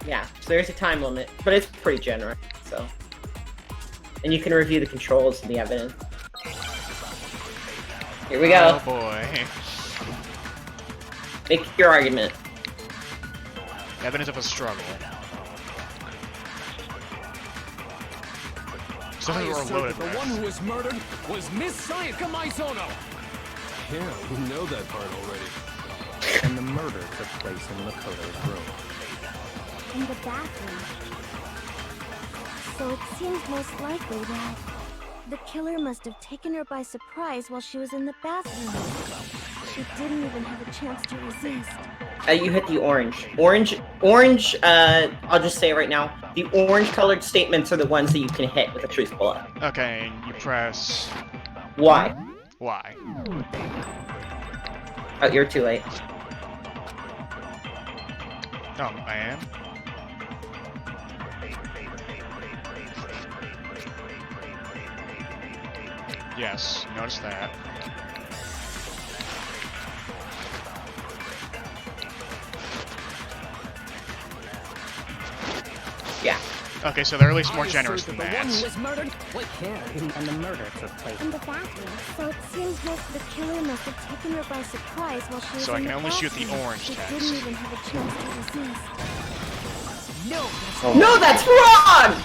Yeah, so there's a time limit, but it's pretty generous, so. And you can review the controls and the evidence. Here we go. Oh boy. Make your argument. Evidence of a struggle. Some of I them were assert loaded that the one who was murdered was Miss Sayaka Maizono. Yeah, we know that part already. And the murder took place in Makoto's room. In the bathroom. So it seems most likely that the killer must have taken her by surprise while she was in the bathroom. She didn't even have a chance to resist. You hit the orange. Orange, I'll just say it right now. The orange-colored statements are the ones that you can hit with a truth bullet. Okay, and you press Why? Y. Oh, you're too late. Oh, I am? Yes, notice that. Yeah. Okay, so they're at least more I generous assert than that the one who that. was murdered. Wait, And the murder took place. In the bathroom. So it seems most the killer must have taken her by surprise while she was So I in can the only shoot the bathroom. orange She text. didn't even have a chance to resist. No, that's wrong!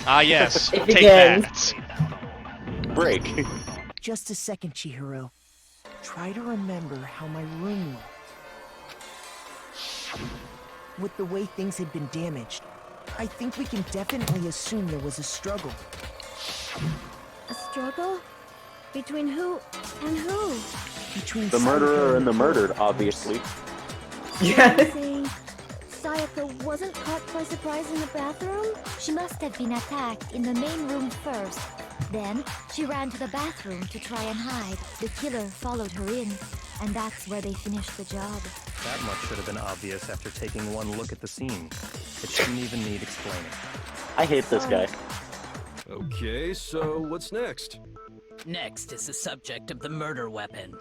Ah, yes. It Take begins. that. Break. Just a second, Chihiro. Try to remember how my room looked. With the way things had been damaged, I think we can definitely assume there was a struggle. A struggle? Between who and who? Between The murderer and the murdered, obviously. Yeah. You're saying Sayaka wasn't caught by surprise in the bathroom? She must have been attacked in the main room first, Then, she ran to the bathroom to try and hide. The killer followed her in, and that's where they finished the job. That much should have been obvious after taking one look at the scene. It shouldn't even need explaining. I hate this guy. Okay, so what's next? Next is the subject of the murder weapon.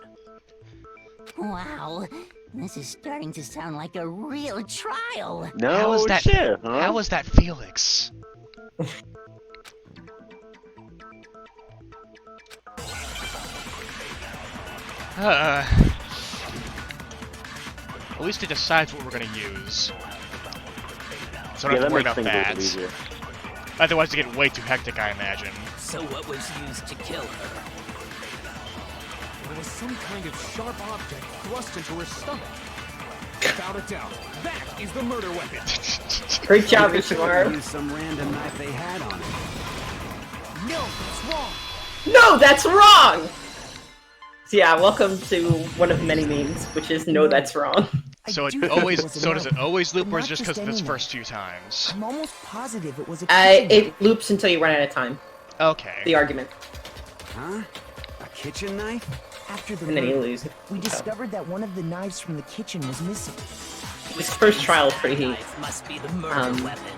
Wow, this is starting to sound like a real trial. No How is that? shit, huh? How is that Felix? At least it decides what we're gonna use. So I don't have to worry about things a that. little easier. Otherwise, it get way too hectic, I imagine. So what was used to kill her? There was some kind of sharp object thrust into her stomach. Without a doubt, that is the murder weapon. Great job, Ishimaro. Use some random knife they had on it. No, that's wrong. No, that's wrong! So yeah, welcome to one of many memes, which is no, that's wrong. So I do it think always, was a so does it knife, always loop, but or is it not just because of any its knife. first few times? I'm almost positive it was a kitchen knife. It loops until you run out of time. Okay. The argument. Huh? A kitchen knife? After the And then you murder, lose. we discovered that one of the knives from the kitchen was missing. This first trial is pretty Knife must be the murder weapon.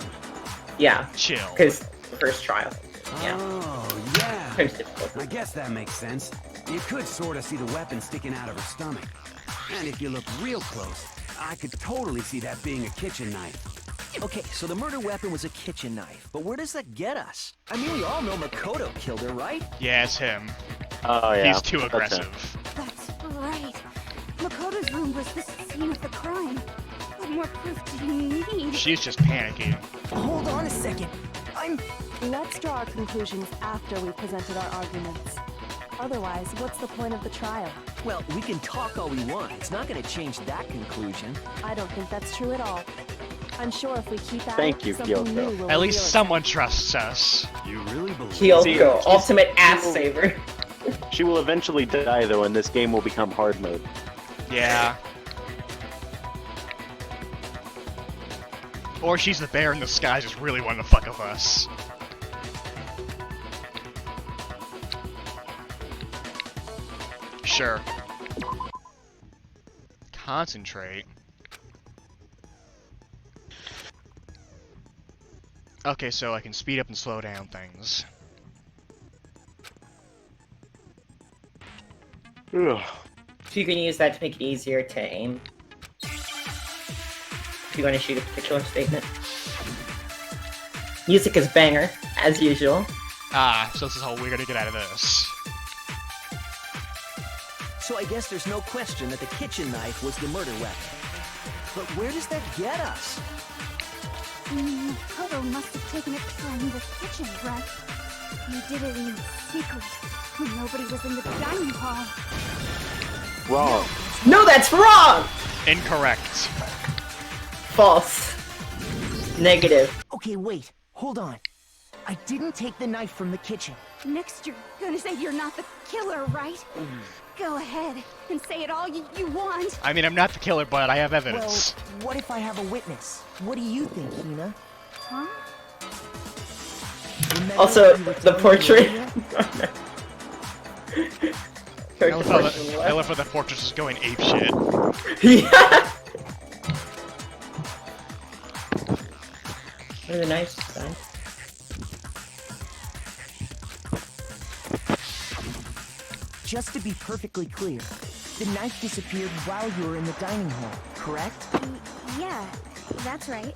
Yeah, Chill. because the first trial. Yeah. Oh, yeah. Times difficult. I guess that makes sense. You could sort of see the weapon sticking out of her stomach. And if you look real close, I could totally see that being a kitchen knife. Okay, so the murder weapon was a kitchen knife, but where does that get us? I mean, we all know Makoto killed her, right? Yeah, it's him. Oh yeah. He's too that's aggressive. That's right. Makoto's room was the scene of the crime. What more proof do you need? She's just panicking. Hold on a second. Let's draw our conclusions after we presented our arguments. Otherwise, what's the point of the trial? Well, we can talk all we want. It's not going to change that conclusion. I don't think that's true at all. I'm sure if we keep at Thank it, you, something Kyoko. new will At reveal least itself. someone trusts us. You really believe? Kyoko, ultimate ass saver. She will eventually die though, and this game will become hard mode. Yeah. Or she's the bear in the sky just really wanting to fuck with us. Sure. Concentrate. Okay, so I can speed up and slow down things. Ugh. So you can use that to make it easier to aim. If you want to shoot a particular statement. Music is banger, as usual. Ah, so this is how we're gonna get out of this. So I guess there's no question that the kitchen knife was the murder weapon. But where does that get us? Makoto must have taken it from the kitchen, right? He did it in secret, when nobody was in the dining hall. Wrong. No, that's wrong! Incorrect. False. Negative. Okay, wait. Hold on. I didn't take the knife from the kitchen. Next, you're gonna say you're not the killer, right? Go ahead and say it all you want. I mean, I'm not the killer, but I have Well, evidence. what if I have a witness? What do you think, Hina? Huh? Remember Also, when you were the telling me portrait. earlier? I love how the fortress is going apeshit. Yeah! What are the knives done? Just to be perfectly clear, the knife disappeared while you were in the dining hall, correct? Yeah, that's right.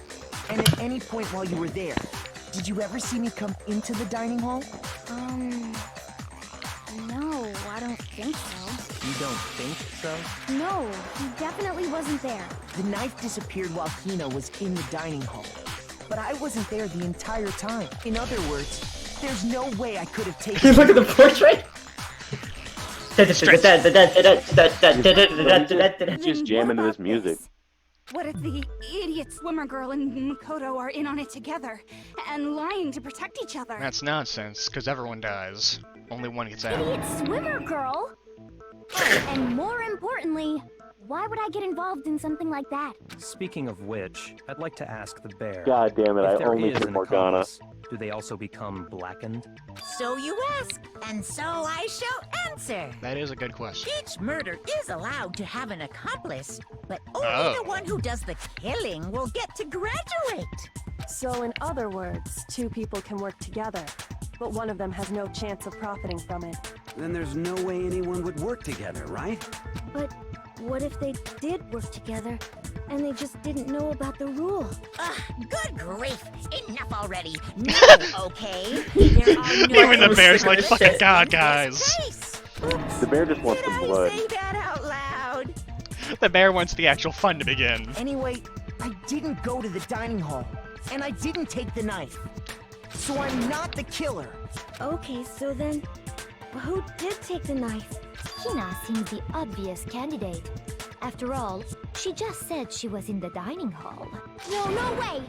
And at any point while you were there, did you ever see me come into the dining hall? No, I don't think so. You don't think so? No, he definitely wasn't there. The knife disappeared while Hina was in the dining hall. But I wasn't there the entire time. In other words, there's no way I could have taken... Look at the portrait! Just jamming to this music. What if the idiot swimmer girl and Makoto are in on it together, and lying to protect each other? That's nonsense, because everyone dies. Only one gets out. Idiot swimmer girl? Oh, and more importantly, Why would I get involved in something like that? Speaking of which, I'd like to ask the bear. God damn it, if I there only is took an Morgana. accomplice, do they also become blackened? So you ask, and so I shall answer. That is a good question. Each murder is allowed to have an accomplice, but only Oh. the one who does the killing will get to graduate. So in other words, two people can work together, but one of them has no chance of profiting from it. Then there's no way anyone would work together, right? But what if they did work together and they just didn't know about the rule? Ugh, good grief. Enough already. No, okay? There are no Even the bear's like, fucking God, guys. The bear just wants some blood. Say that out loud. The bear wants the actual fun to begin. Anyway, I didn't go to the dining hall, and I didn't take the knife. So I'm not the killer. Okay, so then, who did take the knife? Hina seems the obvious candidate. After all, she just said she was in the dining hall. No way!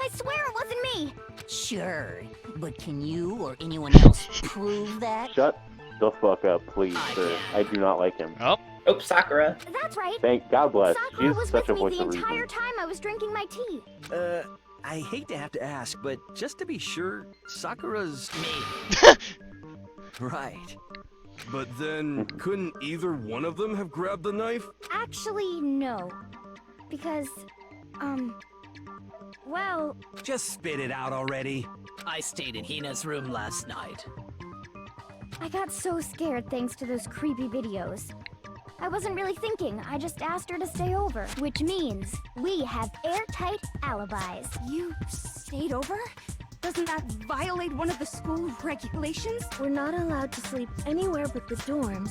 I swear it wasn't me! Sure, but can you or anyone else prove that? Shut the fuck up, please, sir. I do not like him. Oh. Oh, Sakura. That's right. Thank God bless. Sakura She's was such a with voice me the of entire reason. time I was drinking my tea. I hate to have to ask, but just to be sure, Sakura's Me. right. But then, couldn't either one of them have grabbed the knife? Actually, no. Because, well... Just spit it out already. I stayed in Hina's room last night. I got so scared thanks to those creepy videos. I wasn't really thinking, I just asked her to stay over. Which means, we have airtight alibis. You stayed over? Doesn't that violate one of the school regulations? We're not allowed to sleep anywhere but the dorms.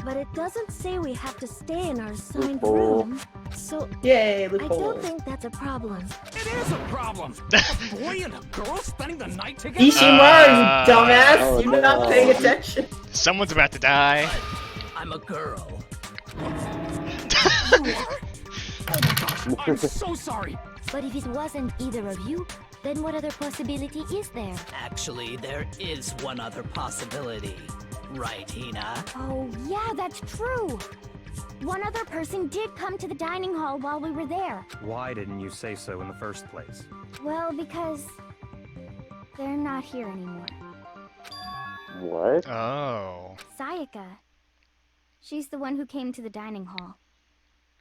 But it doesn't say we have to stay in our assigned Loophole. room. So, Yay, I loophole. don't think that's a problem. It is a problem. A boy and a girl spending the night together. Ishimaru, you dumbass! Oh, You're not no. paying attention. Someone's about to die. I'm a girl. You are? Oh my gosh, I'm so sorry. But if it wasn't either of you, then what other possibility is there? Actually, there is one other possibility. Right, Hina? Oh, yeah, that's true. One other person did come to the dining hall while we were there. Why didn't you say so in the first place? Well, because they're not here anymore. What? Oh. Sayaka. She's the one who came to the dining hall.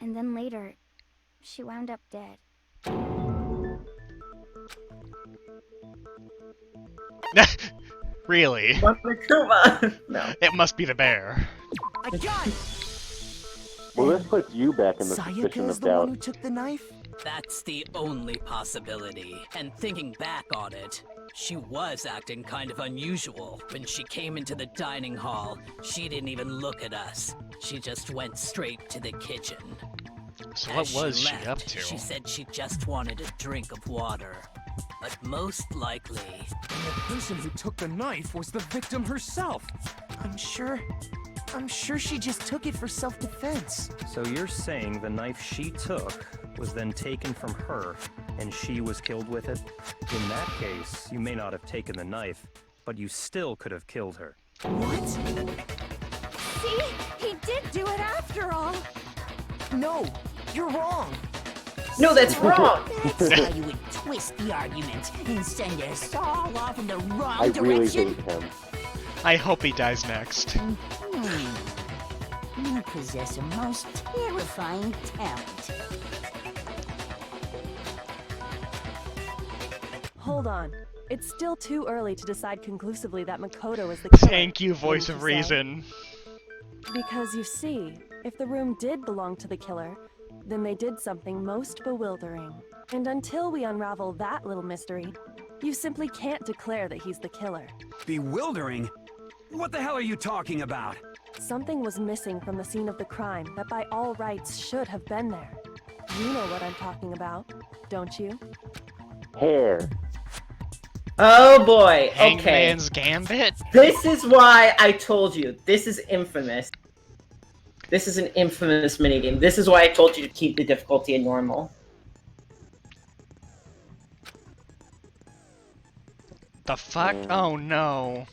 And then later, she wound up dead. Really? Monokuma. No. It must be the bear. I got it! Well, this puts you back in the position Sayaka is of the one doubt. who took the knife? That's the only possibility. And thinking back on it, she was acting kind of unusual. When she came into the dining hall, she didn't even look at us. She just went straight to the kitchen. So As what was she left, up to? She said she just wanted a drink of water. But most likely, And the person who took the knife was the victim herself. I'm sure she just took it for self-defense. So you're saying the knife she took was then taken from her, and she was killed with it? In that case, you may not have taken the knife, but you still could have killed her. What? See? He did do it after all. No, you're wrong. No, that's wrong. That's how you would twist the argument and send us all off in the wrong I really direction. hate him. I hope he dies next. You possess a most terrifying talent. Hold on. It's still too early to decide conclusively that Makoto is the killer. Thank you, voice of wouldn't you say? reason. Because you see, if the room did belong to the killer, then they did something most bewildering. And until we unravel that little mystery, you simply can't declare that he's the killer. Bewildering? What the hell are you talking about? Something was missing from the scene of the crime that by all rights should have been there. You know what I'm talking about, don't you? Hair. Oh boy, okay. Hangman's Gambit? This is why I told you. This is infamous. This is an infamous minigame. This is why I told you to keep the difficulty in normal. The fuck? Oh no.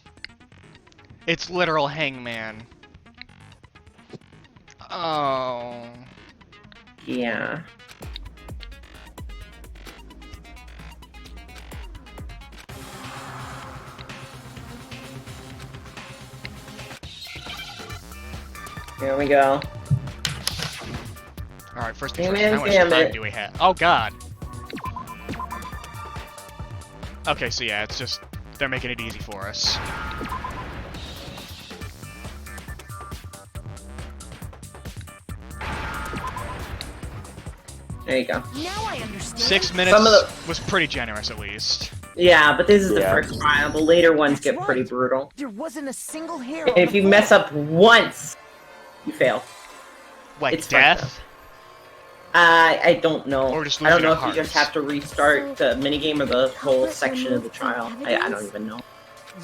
It's literal Hangman. Oh. Yeah. Here we go. Alright, first Damn thing first, it, how much damn time it. do we have? Oh god! Okay, so yeah, it's just, they're making it easy for us. There you go. Now I understand. 6 minutes Some of the- was pretty generous, at least. Yeah, but this is the Yeah. first trial. The later ones That's get pretty right. brutal. There wasn't a single hair And on if the you floor. mess up once, you fail. Like It's fucked death? I don't know. Or just I don't losing know a if you just heart. have to restart the minigame or the whole section of the trial. I don't even know.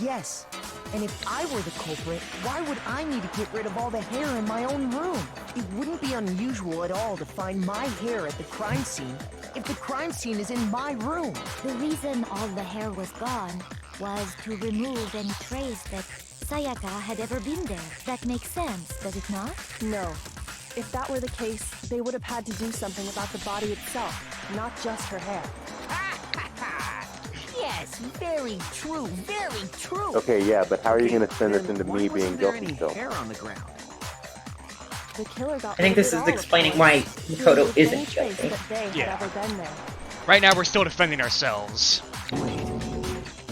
Yes. And if I were the culprit, why would I need to get rid of all the hair in my own room? It wouldn't be unusual at all to find my hair at the crime scene if the crime scene is in my room. The reason all the hair was gone was to remove any trace that Sayaka had ever been there. That makes sense, does it not? No. If that were the case, they would have had to do something about the body itself, not just her hair. Yes, very true, very true. Okay, yeah, but how are you gonna spin this Then into why me wasn't being there guilty any still? hair on the ground? The killer got I think rid this of it is all, of explaining course. why He Makoto removed isn't any trace guilty. that they Yeah. had ever been there. Right now, we're still defending ourselves.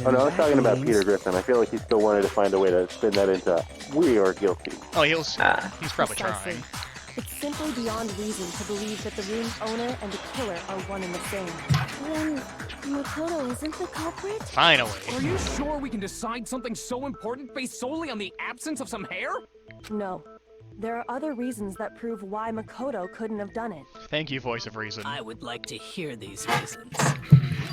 Oh no, I was talking about Peter Griffin. I feel like he still wanted to find a way to spin that into we are guilty. Oh, he's probably Precisely. trying. It's simply beyond reason to believe that the room's owner and the killer are one and the same. Then Makoto isn't the culprit? Finally. Are you sure we can decide something so important based solely on the absence of some hair? No. There are other reasons that prove why Makoto couldn't have done it. Thank you, voice of reason. I would like to hear these reasons.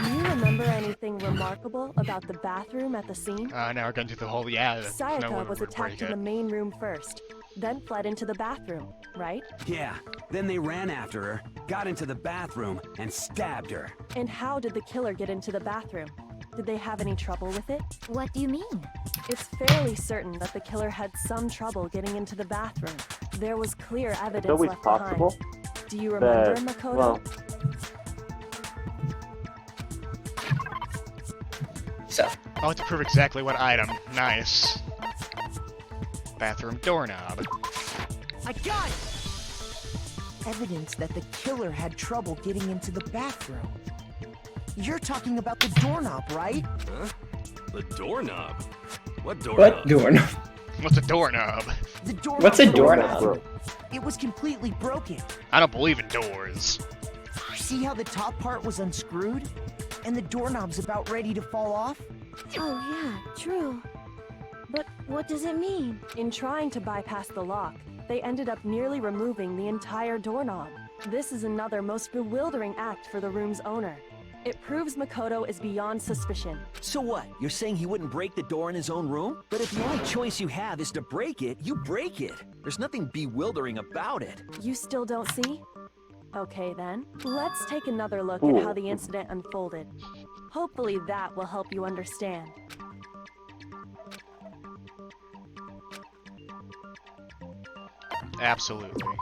Do you remember anything remarkable about the bathroom at the scene? Now we're going through the whole, yeah, no Sayaka one was would attacked break in the it. main room first, then fled into the bathroom, right? Yeah, then they ran after her, got into the bathroom, and stabbed her. And how did the killer get into the bathroom? Did they have any trouble with it? What do you mean? It's fairly certain that the killer had some trouble getting into the bathroom. There was clear evidence always left possible behind. Do you remember, that, Makoto? well, So, I'll have to prove exactly what item. Nice. Bathroom doorknob. I got it! Evidence that the killer had trouble getting into the bathroom. You're talking about the doorknob, right? Huh? The doorknob? What doorknob? what doorknob? What's a doorknob? The doorknob. What's a to the doorknob? bathroom. It was completely broken. I don't believe in doors. See how the top part was unscrewed? And the doorknob's about ready to fall off? Oh yeah, true. But what does it mean? In trying to bypass the lock, they ended up nearly removing the entire doorknob. This is another most bewildering act for the room's owner. It proves Makoto is beyond suspicion. So what? You're saying he wouldn't break the door in his own room? But if the only choice you have is to break it, you break it. There's nothing bewildering about it. You still don't see? Okay then, let's take another look Ooh. at how the incident unfolded. Hopefully that will help you understand. Absolutely.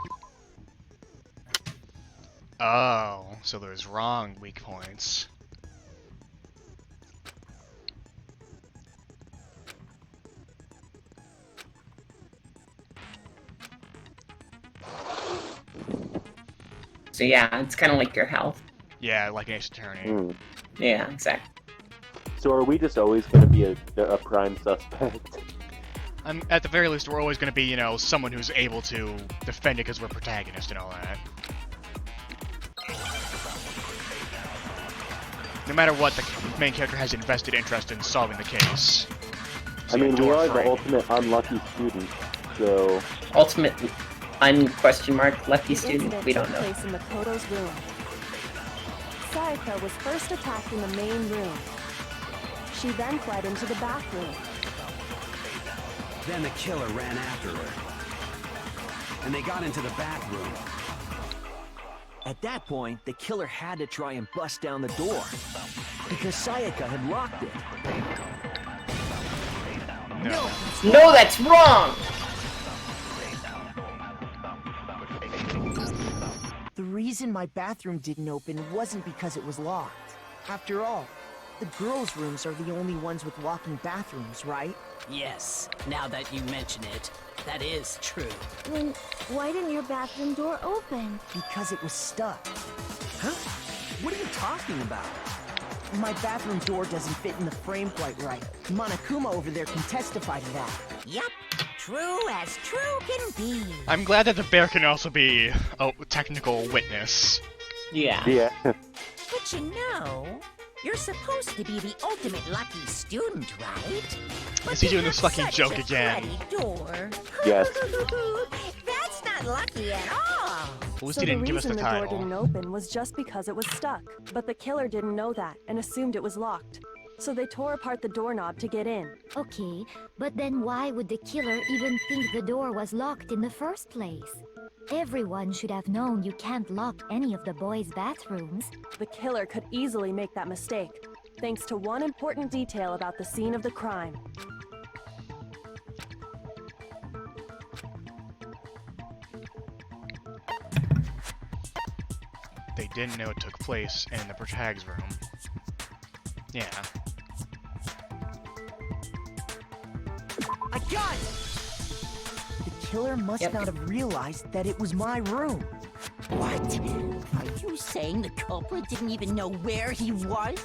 Oh, so there's wrong weak points. So yeah, it's kind of like your health. Yeah, like an Ace Attorney. Hmm. Yeah, exactly. So are we just always going to be a prime suspect? At the very least, we're always going to be, you know, someone who's able to defend it because we're protagonist and all that. No matter what, the main character has invested interest in solving the case. I mean, we door are the frame. ultimate unlucky student, so... Ultimate question mark lucky The student. incident We took don't know. place in Makoto's room. Sayaka was first attacked in the main room. She then fled into the bathroom. Then the killer ran after her. And they got into the bathroom. At that point, the killer had to try and bust down the door. Because Sayaka had locked it. No, that's wrong! The reason reason my bathroom didn't open wasn't because it was locked. After all, the girls' rooms are the only ones with locking bathrooms, right? Yes, now that you mention it, that is true. Then why didn't your bathroom door open? Because it was stuck. Huh? What are you talking about? My bathroom door doesn't fit in the frame quite right. Monokuma over there can testify to that. Yep, true as true can be. I'm glad that the bear can also be a technical witness. Yeah. Yeah. But you know, you're supposed to be the ultimate lucky student, right? Is he doing this fucking Such joke a again? cruddy door. Yes. That's not lucky at all. At least So he the didn't give us reason the the door title. didn't open was just because it was stuck. But the killer didn't know that and assumed it was locked. So they tore apart the doorknob to get in. Okay, but then why would the killer even think the door was locked in the first place? Everyone should have known you can't lock any of the boys' bathrooms. The killer could easily make that mistake, thanks to one important detail about the scene of the crime. They didn't know it took place in the protagonist's room. Yeah. I got it! The killer must not have realized that it was my room. What? Are you saying the culprit didn't even know where he was?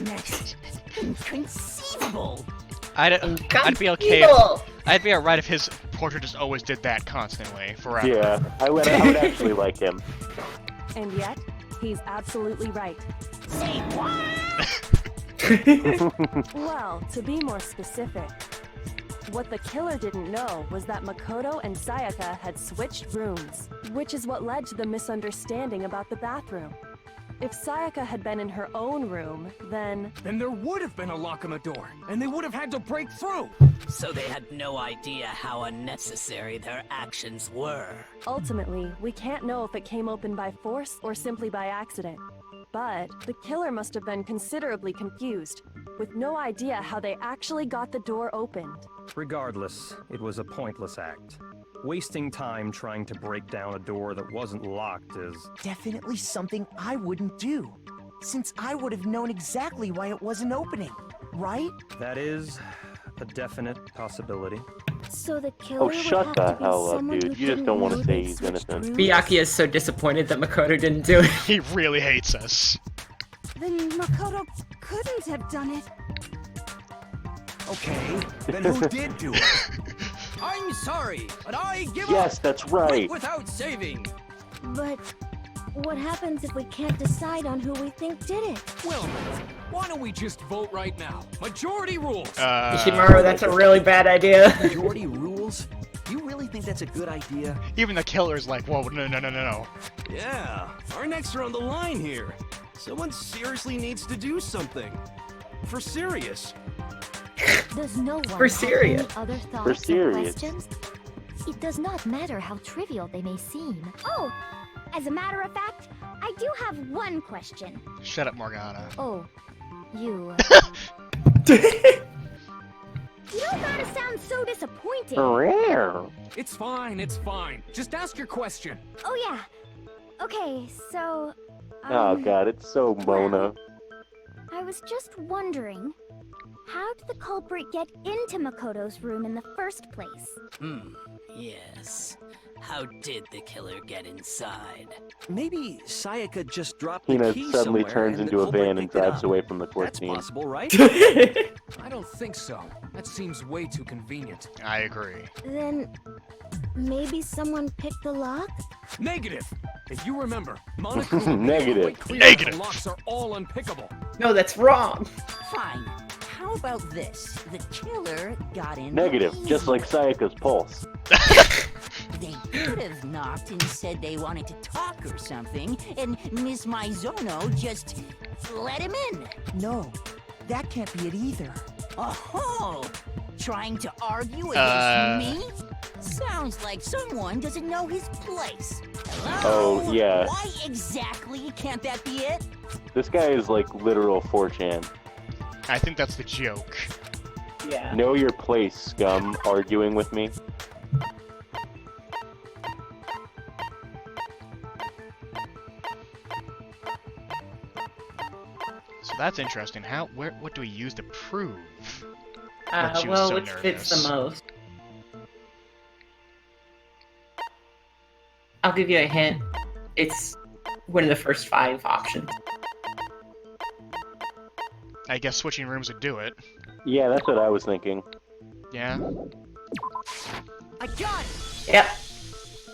That's inconceivable. I'd be okay. I'd be alright if his portrait just always did that constantly, forever. Yeah, I would actually like him. And yet, he's absolutely right. Say what? Well, to be more specific, what the killer didn't know was that Makoto and Sayaka had switched rooms, which is what led to the misunderstanding about the bathroom. If Sayaka had been in her own room, then there would have been a lock on the door, and they would have had to break through. So they had no idea how unnecessary their actions were. ultimately, we can't know if it came open by force or simply by accident. But the killer must have been considerably confused, with no idea how they actually got the door opened. Regardless, it was a pointless act. Wasting time trying to break down a door that wasn't locked is... Definitely something I wouldn't do, since I would have known exactly why it wasn't opening, right? That is a definite possibility. So the killer Oh, would shut have the to be hell up, someone dude. who You just didn't don't want know to say they he's switched innocent. rooms? Byakuya is so disappointed that Makoto didn't do it. He really hates us. Then Makoto couldn't have done it. Okay, then who did do it? I'm sorry, but I give up. Yes, that's right. Quit without saving. But what happens if we can't decide on who we think did it? Well, why don't we just vote right now? Majority rules. Ishimaru, that's a really bad idea. Majority rules? You really think that's a good idea? Even the killer's like, whoa, no. Yeah, our necks are on the line here. Someone seriously needs to do something. For serious. Does no one For serious. have any other thoughts For or serious. questions? It does not matter how trivial they may seem. Oh, as a matter of fact, I do have one question. Shut up, Morgana. Oh, you... You don't gotta sound so disappointed. Rare. It's fine, it's fine. Just ask your question. Oh yeah. Okay, so... Oh god, it's so Mona. I was just wondering, how did the culprit get into Makoto's room in the first place? Yes. How did the killer get inside? Maybe Sayaka just dropped the Hina key suddenly somewhere turns and into the a culprit van and picked it drives up. away from the court That's scene. possible, right? I don't think so. That seems way too convenient. I agree. Then... maybe someone picked the lock? Negative. If you remember, Monokuma Negative. made it clear Negative. that the locks are all unpickable. No, that's wrong. Fine. How about this? The killer got in. Negative, just like Sayaka's pulse. They could have knocked and said they wanted to talk or something, and Miss Maizono just let him in. No, that can't be it either. Oh, trying to argue against me? Sounds like someone doesn't know his place. Hello? Oh, yeah. Why exactly can't that be it? This guy is like literal 4chan. I think that's the joke. Yeah. Know your place, scum, arguing with me. that's interesting. What do we use to prove that she was well, so which nervous? fits the most? I'll give you a hint. It's one of the first 5 options. I guess switching rooms would do it. Yeah, that's what I was thinking. Yeah. I got it! Yep.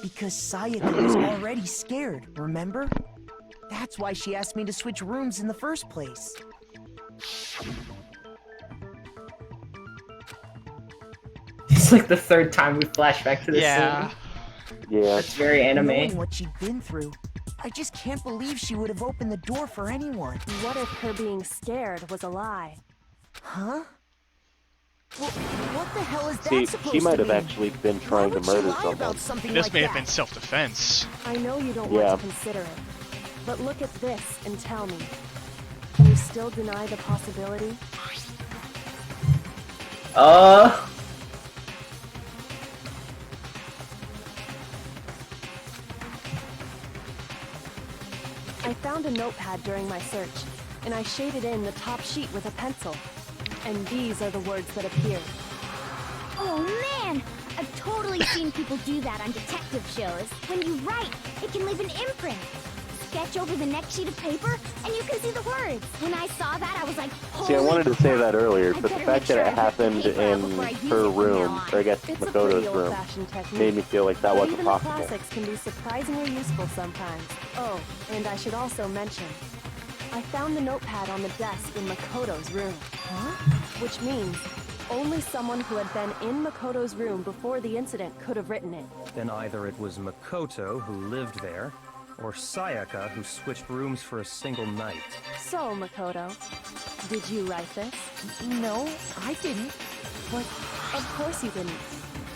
Because Sayaka was already scared, remember? That's why she asked me to switch rooms in the first place. It's like the 3rd time we flash back to this Yeah. scene. Yeah. That's very anime. Knowing what she'd been through, I just can't believe she would have opened the door for anyone. What if her being scared was a lie? Huh? Well, what the hell is that See, supposed she might to have mean? actually been trying to Why would she murder lie someone. about something This like may have that? been self-defense. I know you don't Yeah. want to consider it, but look at this and tell me. Can you still deny the possibility? I found a notepad during my search, and I shaded in the top sheet with a pencil. And these are the words that appeared. Oh man! I've totally seen people do that on detective shows. When you write, it can leave an imprint. Sketch over the next sheet of paper, and you can see the words. When I saw that, I was like, holy See, I wanted to say crap. that earlier, I but the better fact make sure that I it rip the happened paper out in before I use her it from room, now on. or I guess It's a Makoto's pretty room, old-fashioned technique. made me feel like that But wasn't even possible. the classics can be surprisingly useful sometimes. Oh, and I should also mention, I found the notepad on the desk in Makoto's room. Huh? Which means only someone who had been in Makoto's room before the incident could have written it. Then either it was Makoto who lived there, or Sayaka who switched rooms for a single night. So, Makoto, did you write this? No, I didn't. But of course you didn't.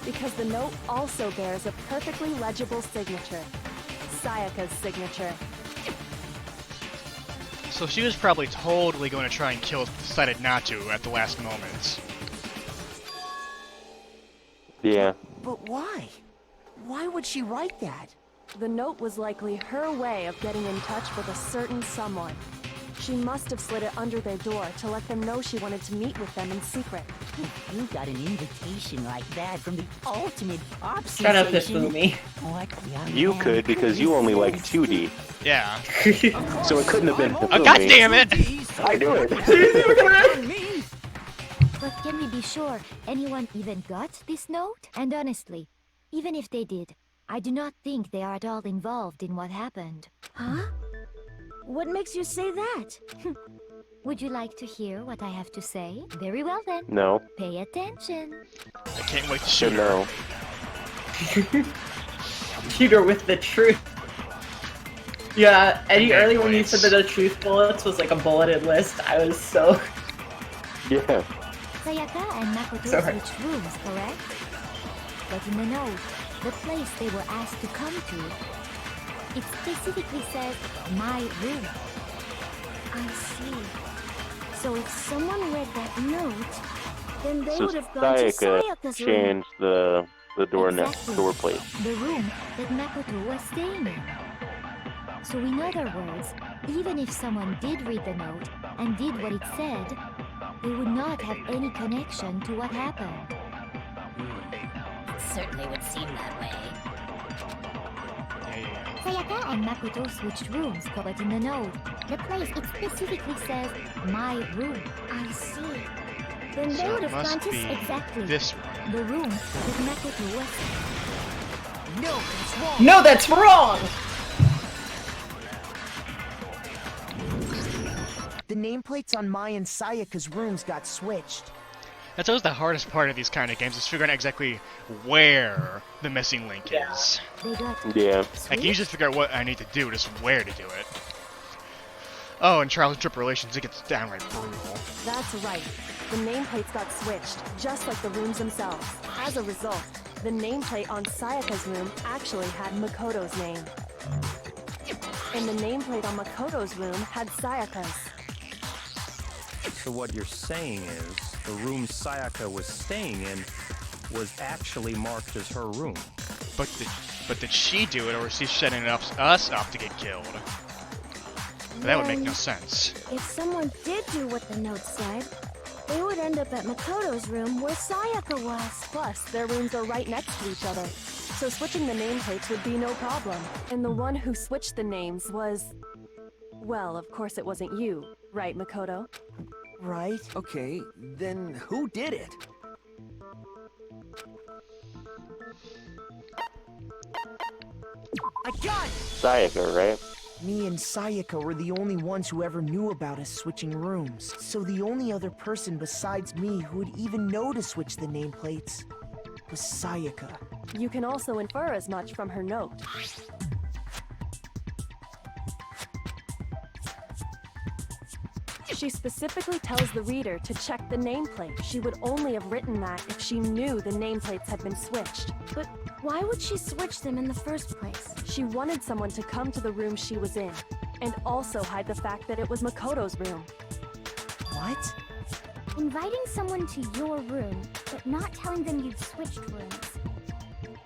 Because the note also bears a perfectly legible signature. Sayaka's signature. So she was probably totally going to try and kill us, but decided not to at the last moment. Yeah. But why? Why would she write that? The note was likely her way of getting in touch with a certain someone. She must have slid it under their door to let them know she wanted to meet with them in secret. You got an invitation like that from the ultimate pop Shut up, this sensation. movie. What young You man could, because you only like 2D. Yeah. So it couldn't have been Oh, Hifumi. God damn it! I knew it! But can we be sure anyone even got this note? And honestly, even if they did, I do not think they are at all involved in what happened. Huh? What makes you say that? Would you like to hear what I have to say? Very well then. No. Pay attention. I can't wait to So shoot her. no. Shoot her with the truth. Yeah, Eddie, Okay, earlier when you please. said that the truth bullets was like a bulleted list, I was so... Yeah. Sayaka and Makoto Sorry. switched rooms, correct? But in the note, the place they were asked to come to, it specifically says, my room. I see. So if someone read that note, then they So would have gone to Sayaka Sayaka's room. changed the door Exactly. door plate. The room that Makoto was staying in. So in other words, even if someone did read the note and did what it said, they would not have any connection to what happened. It certainly would seem that way. Sayaka and Makoto switched rooms covered in the note. The place, it specifically says, my room. I see. Then they So would it have gone must to... be Exactly. this one. The room that Makoto was... No, that's wrong. No, that's wrong! The nameplates on Mai and Sayaka's rooms got switched. That's always the hardest part of these kind of games, is figuring out exactly where the missing link is. They got Yeah. I can usually figure out what I need to do, just where to do it. Oh, and Trials and Tribulations, it gets downright brutal. That's right. The nameplates got switched, just like the rooms themselves. As a result, the nameplate on Sayaka's room actually had Makoto's name. And the nameplate on Makoto's room had Sayaka's. So what you're saying is, the room Sayaka was staying in was actually marked as her room. But did she do it, or is she setting us up to get killed? But that would make no sense. If someone did do what the note said, they would end up at Makoto's room where Sayaka was. Plus, their rooms are right next to each other, so switching the nameplates would be no problem. And the one who switched the names was... Well, of course it wasn't you, right, Makoto? Right, okay, then who did it? I got it! Sayaka, right? Me and Sayaka were the only ones who ever knew about us switching rooms. So the only other person besides me who would even know to switch the nameplates was Sayaka. You can also infer as much from her note. She specifically tells the reader to check the nameplate. She would only have written that if she knew the nameplates had been switched. But why would she switch them in the first place? She wanted someone to come to the room she was in, and also hide the fact that it was Makoto's room. What? Inviting someone to your room, but not telling them you've switched rooms.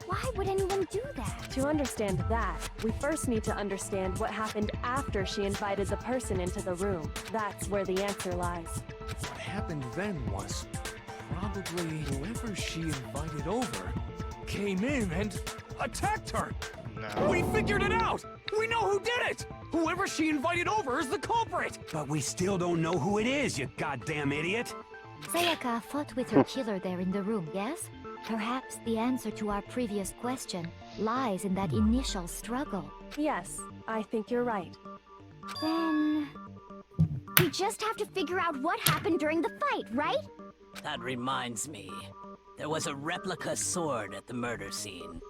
Why would anyone do that? To understand that, we first need to understand what happened after she invited the person into the room. That's where the answer lies. What happened then was probably whoever she invited over came in and attacked her. No. We figured it out! We know who did it! Whoever she invited over is the culprit! But we still don't know who it is, you goddamn idiot! Sayaka fought with her killer there in the room, yes? Perhaps the answer to our previous question lies in that initial struggle. Yes, I think you're right. Then... we just have to figure out what happened during the fight, right? That reminds me. There was a replica sword at the murder scene.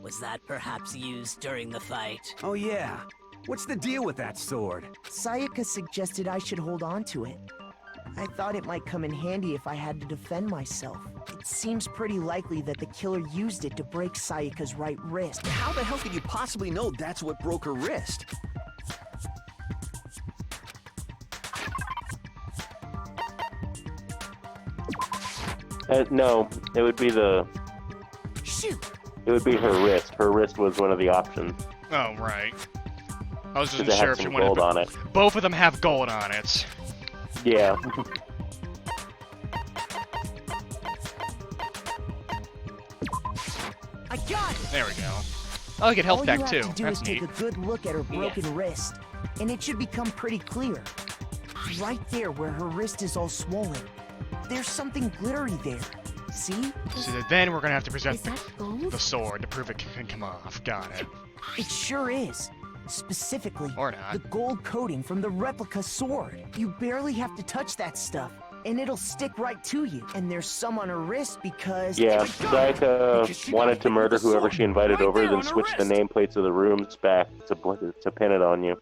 Was that perhaps used during the fight? Oh yeah. What's the deal with that sword? Sayaka suggested I should hold on to it. I thought it might come in handy if I had to defend myself. It seems pretty likely that the killer used it to break Sayaka's right wrist. How the hell could you possibly know that's what broke her wrist? No, it would be the... Shoot! It would be her wrist. Her wrist was one of the options. Oh, right. I was just Because it sure had if you some wanted gold on it. Both of them have gold on it. Yeah. I got it! There we go. I'll get health All back you too. have to do That's is neat. take a good look at her broken wrist, and it should become pretty clear. Right there where her wrist is all swollen. There's something glittery there. See? So then we're gonna have to present Is that gold? the sword to prove it can come off. Got it. It sure is. Specifically, Or not. the gold coating from the replica sword. You barely have to touch that stuff, and it'll stick right to you. And there's some on her wrist because... Yeah, Because Sayaka she wanted got to hit murder with the whoever sword she invited right over, there then on her switch the wrist. nameplates of the rooms back to pin it on you.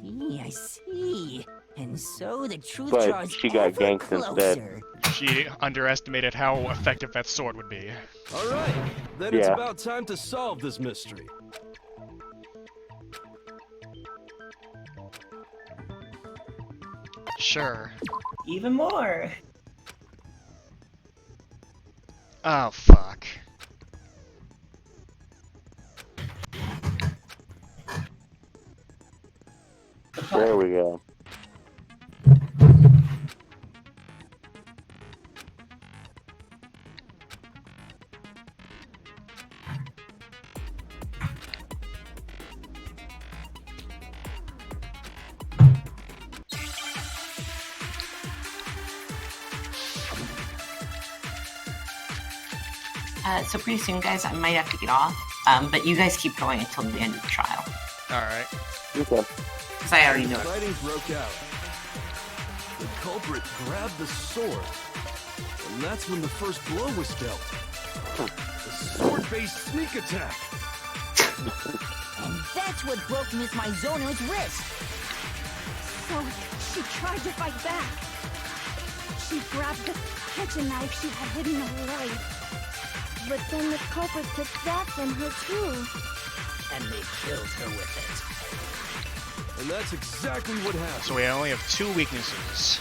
I see. And so the truth But draws she got ever ganked instead. closer. She underestimated how effective that sword would be. Alright, then it's Yeah. about time to solve this mystery. Sure. Even more. Oh, fuck. There we go. So pretty soon, guys, I might have to get off. But you guys keep going until the end of the trial. Alright. Okay. Because I already know it. Fighting broke out. The culprit grabbed the sword, and that's when the first blow was dealt. A sword-based sneak attack. And that's what broke Miss Maizono's wrist. So she tried to fight back. She grabbed the kitchen knife she had hidden away. But then the culprit took that from her too. And they killed her with And that's exactly what happened. So we only have 2 weaknesses.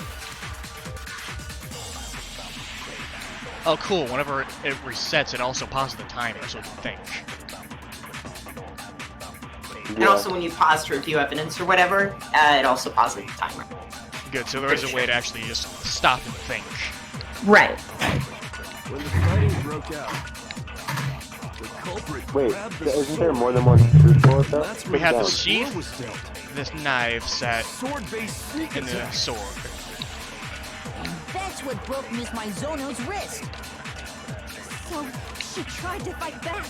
Oh, cool. Whenever it resets, it also pauses the timer, so we can think. And also when you pause to review evidence or whatever, it also pauses the timer. Good, so there is a way to actually just stop and think. Right. When the fighting broke out, the culprit Wait, grabbed the isn't sword. there more than one truth bullet though? That's We when have the first sheath, blow was dealt. this knife set, Sword-based sneak and the attack. sword. That's what broke Miss Mizono's wrist. So she tried to fight back.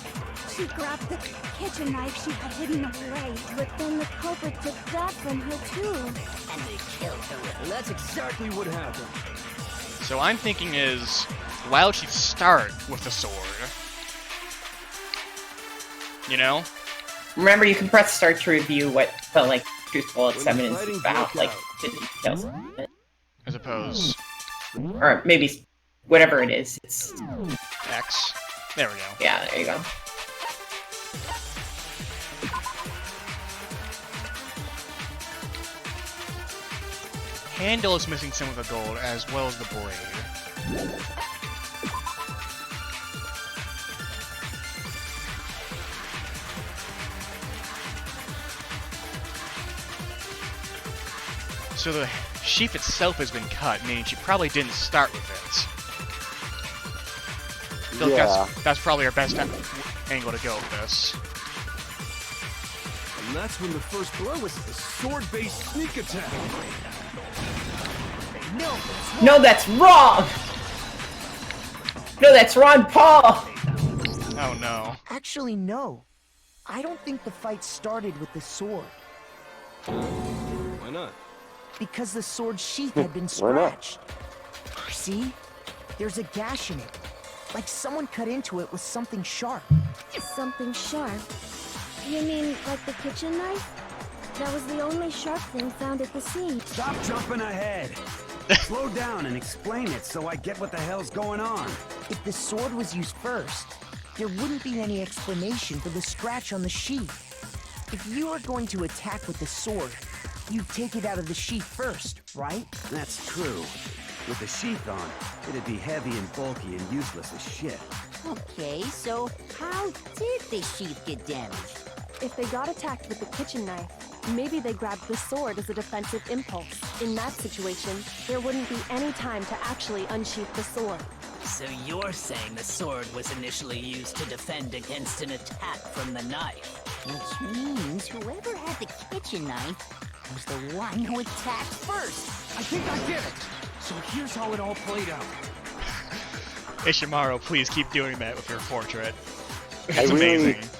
She grabbed the kitchen knife she had hidden away. But then the culprit took that from her too. And they killed her with Well, that's exactly what happened. So I'm thinking is, why would she start with the sword? You know? Remember, you can press start to review what the, like, truth bullets When the evidence fighting is about, broke like, out. the details of it. I suppose. Or maybe whatever it is. It's X. There we go. yeah, there you go. Handle is missing some of the gold, as well as the blade. So the sheath itself has been cut, meaning she probably didn't start with it. I feel like Yeah. that's probably our best angle to go with this. And that's when the first blow was the sword-based sneak attack. No, that's wrong! No, that's wrong, Paul! Oh no. Actually, no. I don't think the fight started with the sword. Why not? Because the sword's sheath had been Why not? scratched. See? There's a gash in it. Like someone cut into it with something sharp. Something sharp? You mean like the kitchen knife? That was the only sharp thing found at the scene. Stop jumping ahead. Slow down and explain it so I get what the hell's going on. If the sword was used first, there wouldn't be any explanation for the scratch on the sheath. If you are going to attack with the sword, you take it out of the sheath first, right? That's true. With the sheath on, it'd be heavy and bulky and useless as shit. Okay, so how did the sheath get damaged? If they got attacked with the kitchen knife, maybe they grabbed the sword as a defensive impulse. In that situation, there wouldn't be any time to actually unsheath the sword. So you're saying the sword was initially used to defend against an attack from the knife? Which means whoever had the kitchen knife was the one who attacked first. I think I get it. So here's how it all played out. Ishimaru, please keep doing that with your portrait. I It's really- amazing.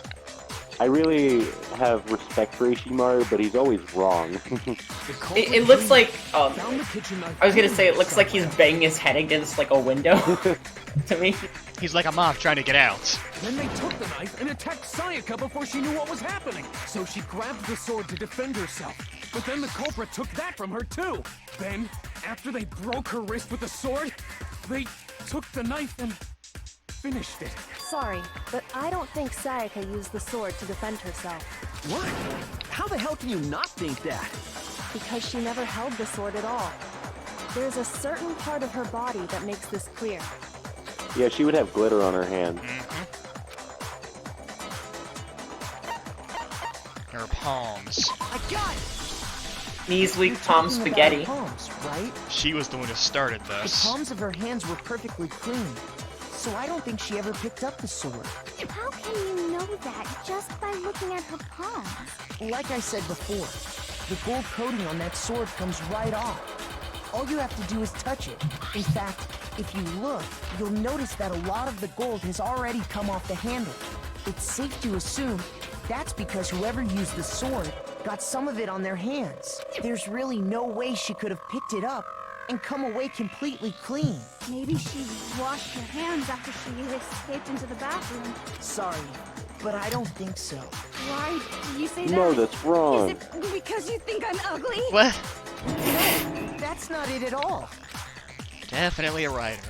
I really have respect for Ishimaru, but he's always wrong. It looks like, Found the kitchen knife. I was gonna say, it looks like he's banging his head against, like, a window. To me. He's like a moth trying to get out. Then they took the knife and attacked Sayaka before she knew what was happening. So she grabbed the sword to defend herself. But then the culprit took that from her too. Then, after they broke her wrist with the sword, they took the knife and finished it. Sorry, but I don't think Sayaka used the sword to defend herself. What? How the hell can you not think that? Because she never held the sword at all. There's a certain part of her body that makes this clear. Yeah, she would have glitter on her hand. Her palms. I got it! Knees weak, You're palms talking spaghetti. about her palms, right? She was the one who started The this. palms of her hands were perfectly clean, so I don't think she ever picked up the sword. How can you know that just by looking at her palms? Like I said before, the gold coating on that sword comes right off. All you have to do is touch it. In fact, if you look, you'll notice that a lot of the gold has already come off the handle. It's safe to assume that's because whoever used the sword got some of it on their hands. There's really no way she could have picked it up and come away completely clean. Maybe she washed her hands after she escaped into the bathroom. Sorry, but I don't think so. Why do you say that? No, that's wrong. Is it because you think I'm ugly? What? That's not it at all. Definitely a writer.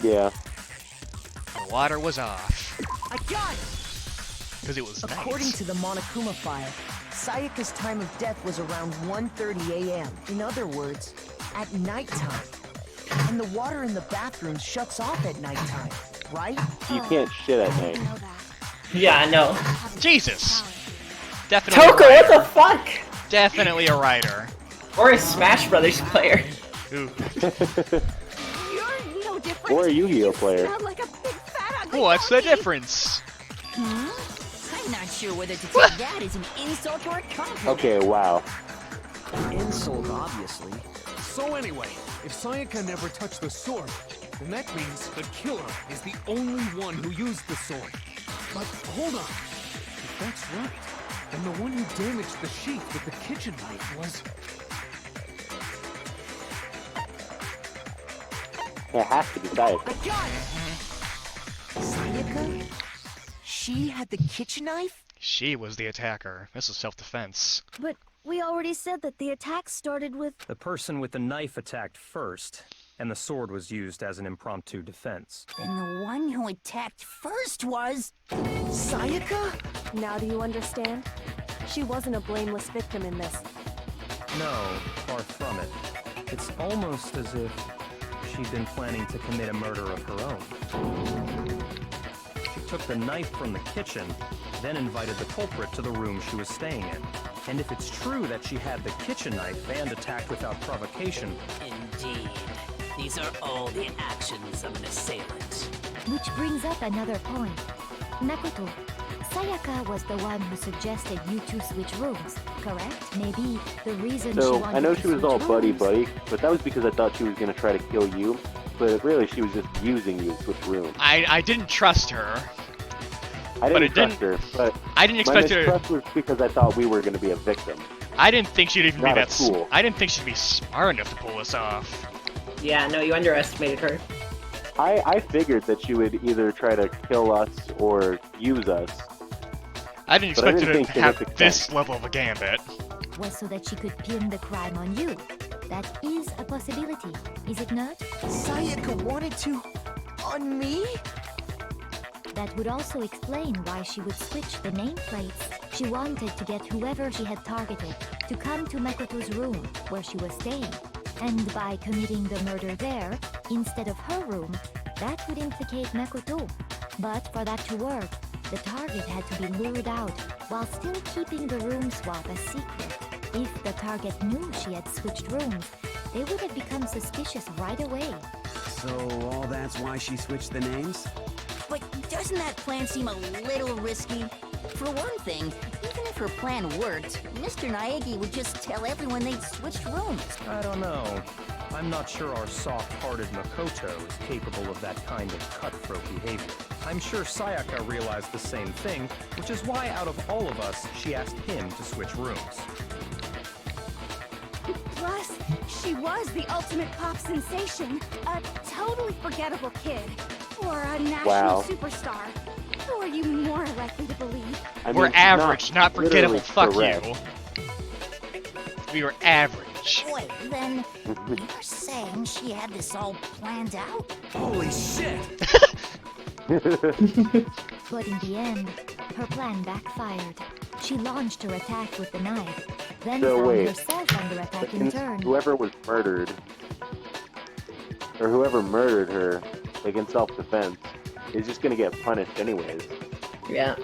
Yeah. The water was off. I got it! Because it was According night. to the Monokuma file, Sayaka's time of death was around 1:30 a.m. In other words, at nighttime. And the water in the bathroom shuts off at nighttime, right? You can't shit at night. Yeah, no. Jesus! Definitely Toko, what the fuck? Definitely a writer. Or a Smash Brothers player. Ooh. You're no different. Or a Yu-Gi-Oh player. Smell like a big fat ugly What's the difference? I'm not sure whether to take that as an insult or a compliment. Okay, wow. Insult, obviously. So anyway, if Sayaka never touched the sword, then that means the killer is the only one who used the sword. But hold on. If that's right, then the one who damaged the sheath with the kitchen knife was... It has to be Sayaka. I got it! Sayaka? She had the kitchen knife? She was the attacker. This is self-defense. But we already said that the attack started with... The person with the knife attacked first, and the sword was used as an impromptu defense. Then the one who attacked first was... Sayaka? Now do you understand? She wasn't a blameless victim in this. No, far from it. It's almost as if she'd been planning to commit a murder of her own. She took the knife from the kitchen, then invited the culprit to the room she was staying in. And if it's true that she had the kitchen knife and attacked without provocation... Indeed. These are all the actions of an assailant. Which brings up another point. Makoto, Sayaka was the one who suggested you two switch rooms, correct? Maybe the reason she So, wanted I know to she was switch all rooms- buddy-buddy, but that was because I thought she was going to try to kill you. But really, she was just using you to switch rooms. I didn't trust her. I but didn't it trust her, but I didn't expect my her. mistrust was because I thought we were going to be a victim. I didn't think she'd even be Not a that. fool. I didn't think she'd be smart enough to pull this off. Yeah, no, you underestimated her. I figured that she would either try to kill us or use us. I didn't But I expect didn't her think to to have this this extent. level of a gambit. was so that she could pin the crime on you. That is a possibility, is it not? Sayaka wanted to... on me? That would also explain why she would switch the nameplates. She wanted to get whoever she had targeted to come to Makoto's room, where she was staying. And by committing the murder there, instead of her room, that would implicate Makoto. But for that to work, the target had to be lured out, while still keeping the room swap a secret. If the target knew she had switched rooms, they would have become suspicious right away. So all that's why she switched the names? But doesn't that plan seem a little risky? For one thing, even if her plan worked, Mr. Naegi would just tell everyone they'd switched rooms. I don't know. I'm not sure our soft-hearted Makoto is capable of that kind of cutthroat behavior. I'm sure Sayaka realized the same thing, which is why out of all of us, she asked him to switch rooms. Plus, she was the ultimate pop sensation. A totally forgettable kid. Or a national Wow. superstar. Who are you more likely to believe? I We're mean, average, not forgettable. literally Fuck correct. you. We were average. Wait, then you're saying she had this all planned out? Holy shit! But in the end, her plan backfired. She launched her attack with the knife, then So found wait, herself under attack in Since turn. whoever was murdered, or whoever murdered her, like in self-defense, is just gonna get punished anyways. Yeah.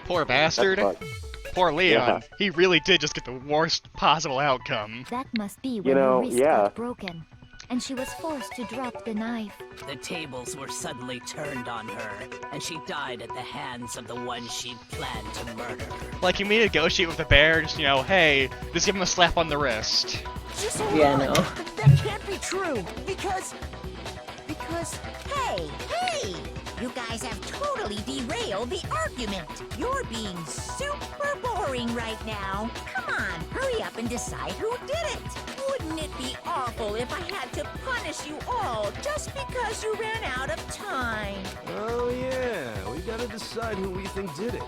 Poor bastard. That's fucked. Poor Leon. Yeah. He really did just get the worst possible outcome. That must be You when know, her wrist yeah. got broken, and she was forced to drop the knife. The tables were suddenly turned on her, and she died at the hands of the one she'd planned to murder. Like, you may negotiate with the bear, just, you know, hey, just give him a slap on the wrist. Just hold Yeah, on. no. That can't be true, because... Hey! You guys have totally derailed the argument. You're being super boring right now. Come on, hurry up and decide who did it. Wouldn't it be awful if I had to punish you all just because you ran out of time? Oh yeah, we gotta decide who we think did it.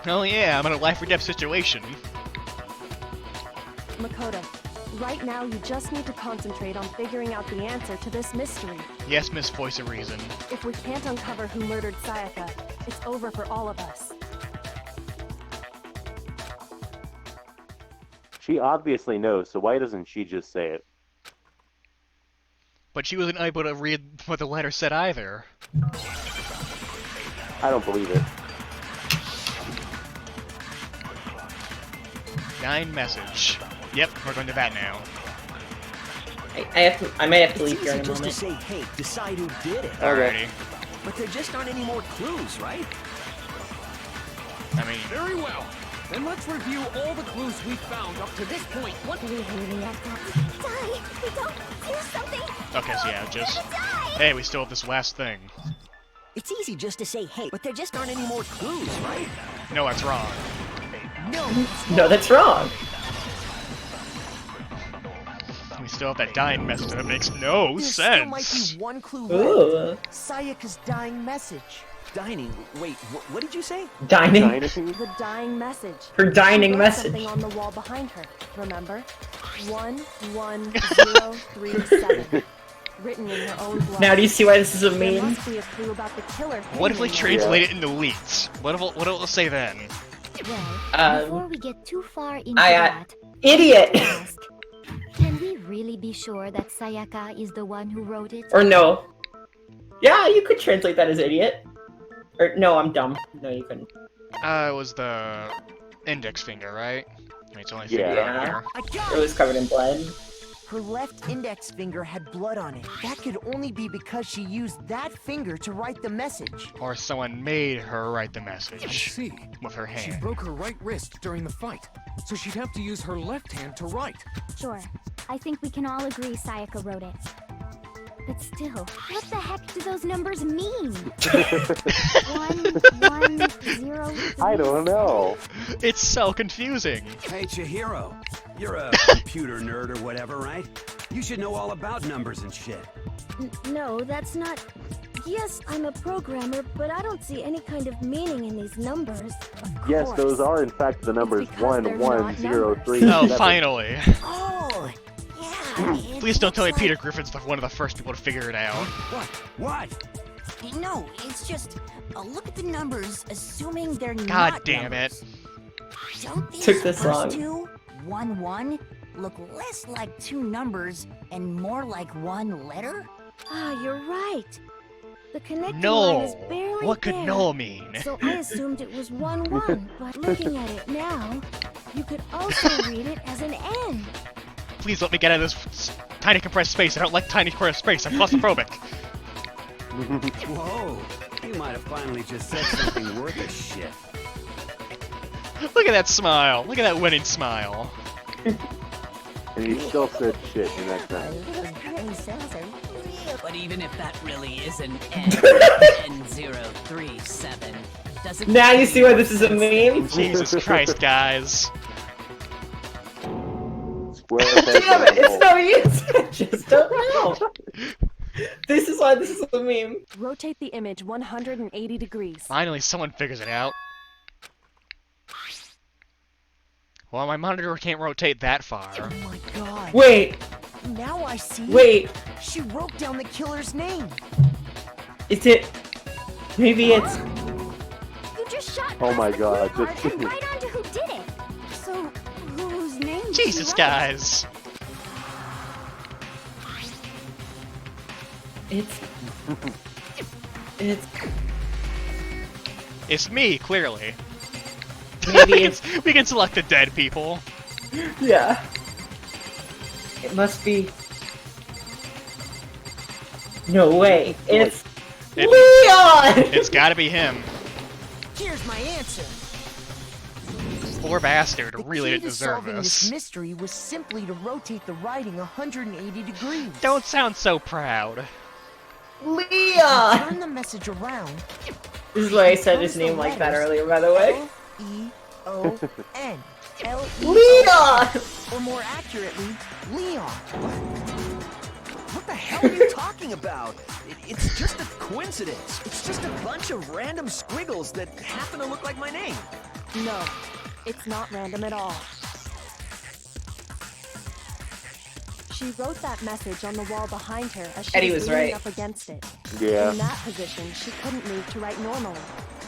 Oh yeah, I'm in a life or death situation. Makoto, right now you just need to concentrate on figuring out the answer to this mystery. Yes, Miss Voice of Reason. If we can't uncover who murdered Sayaka, it's over for all of us. She obviously knows, so why doesn't she just say it? But she wasn't able to read what the letter said either. I don't believe it. Dying message. Yep, we're going to that now. I might have to It's leave here easy in a just to moment. say, hey, decide who did it. Alrighty. But there just aren't any more clues, right? I mean... Very well. Then let's review all the clues we've found up to this point. What? We really have to die. We don't do something. Okay, so yeah, just... Hey, we still have this last thing. It's easy just to say, hey, but there just aren't any more clues, right? No, that's wrong. No, that's wrong. We still have that dying message that makes no There still might sense. be one clue Ooh. left. Sayaka's dying message. Dining. Wait, what did you say? Dining. The dying message. Her dining She wrote message. something on the wall behind her. Remember? 11037. Written in her own blood. Now do you see why this is a There meme? must be a clue about the killer. What if we hidden in there. translate it into leets? What will it say then? Well, before we get too far into I, that, idiot! ask, can we really be sure that Sayaka is the one who wrote it? Or no. Yeah, you could translate that as idiot. Or no, I'm dumb. No, you couldn't. It was the index finger, right? I mean, it's only finger Yeah. on here. I got It was covered in blood. Her left index finger had blood on it. That could only be because she used that finger to write the message. Or someone made her write the I message see. with her She hand. broke her right wrist during the fight, so she'd have to use her left hand to write. Sure. I think we can all agree Sayaka wrote it. But still, what the heck do those numbers mean? 110. I don't know. It's so confusing. Hey, Chihiro. You're a computer nerd or whatever, right? You should know all about numbers and shit. No, that's not... Yes, I'm a programmer, but I don't see any kind of meaning in these numbers. Yes, those are in fact the numbers because 1, they're 1, not 0, 3, Oh, 7. finally. Oh, yeah. Please don't tell me Peter Griffin's one of the first people to figure it out. What? No, it's just look at the numbers, assuming they're God not damn numbers. Don't these Took this first long. two, 1, 1, look less like two numbers and more like one letter? Ah, you're right. The connecting No. line is barely What could there. no mean? So I assumed it was 1-1, but looking at it now, you could also read it as an N. Please let me get out of this tiny compressed space. I don't like tiny compressed space. I'm claustrophobic. Whoa. You might have finally just said something worth a shit. Look at that smile. Look at that winning smile. And he still said shit the next time. But even if that really is an N037, doesn't Now you see why this is a meme? Jesus Christ, guys. Damn it, it's no use. I just don't know. This is why this is a meme. Rotate the image 180 degrees. Finally, someone figures it out. Well, my monitor can't rotate that far. Oh my god. Wait. Now I see. Wait. She wrote down the killer's name. Is it... Maybe it's... You just shot Oh my past the god, clue just card and right onto who did it. So, whose name did she Jesus, write? guys. It's me, clearly. Maybe it's... We can select the dead people. Yeah. It must be... No way. It's... Leon! It's gotta be him. Here's my answer. Poor bastard The really key didn't to deserve solving this. this mystery was simply to rotate the writing 180 degrees. Don't sound so proud. Leon! Turn the message around. This is why I said his name like that earlier, by the way. L-E-O-N. Leon! Or more accurately, Leon. What the hell are you talking about? It's just a coincidence. It's just a bunch of random squiggles that happen to look like my name. No, it's not random at all. She wrote that message on the wall behind her as she Eddie was was leaning right. up against it. Yeah. In that position, she couldn't move to write normally,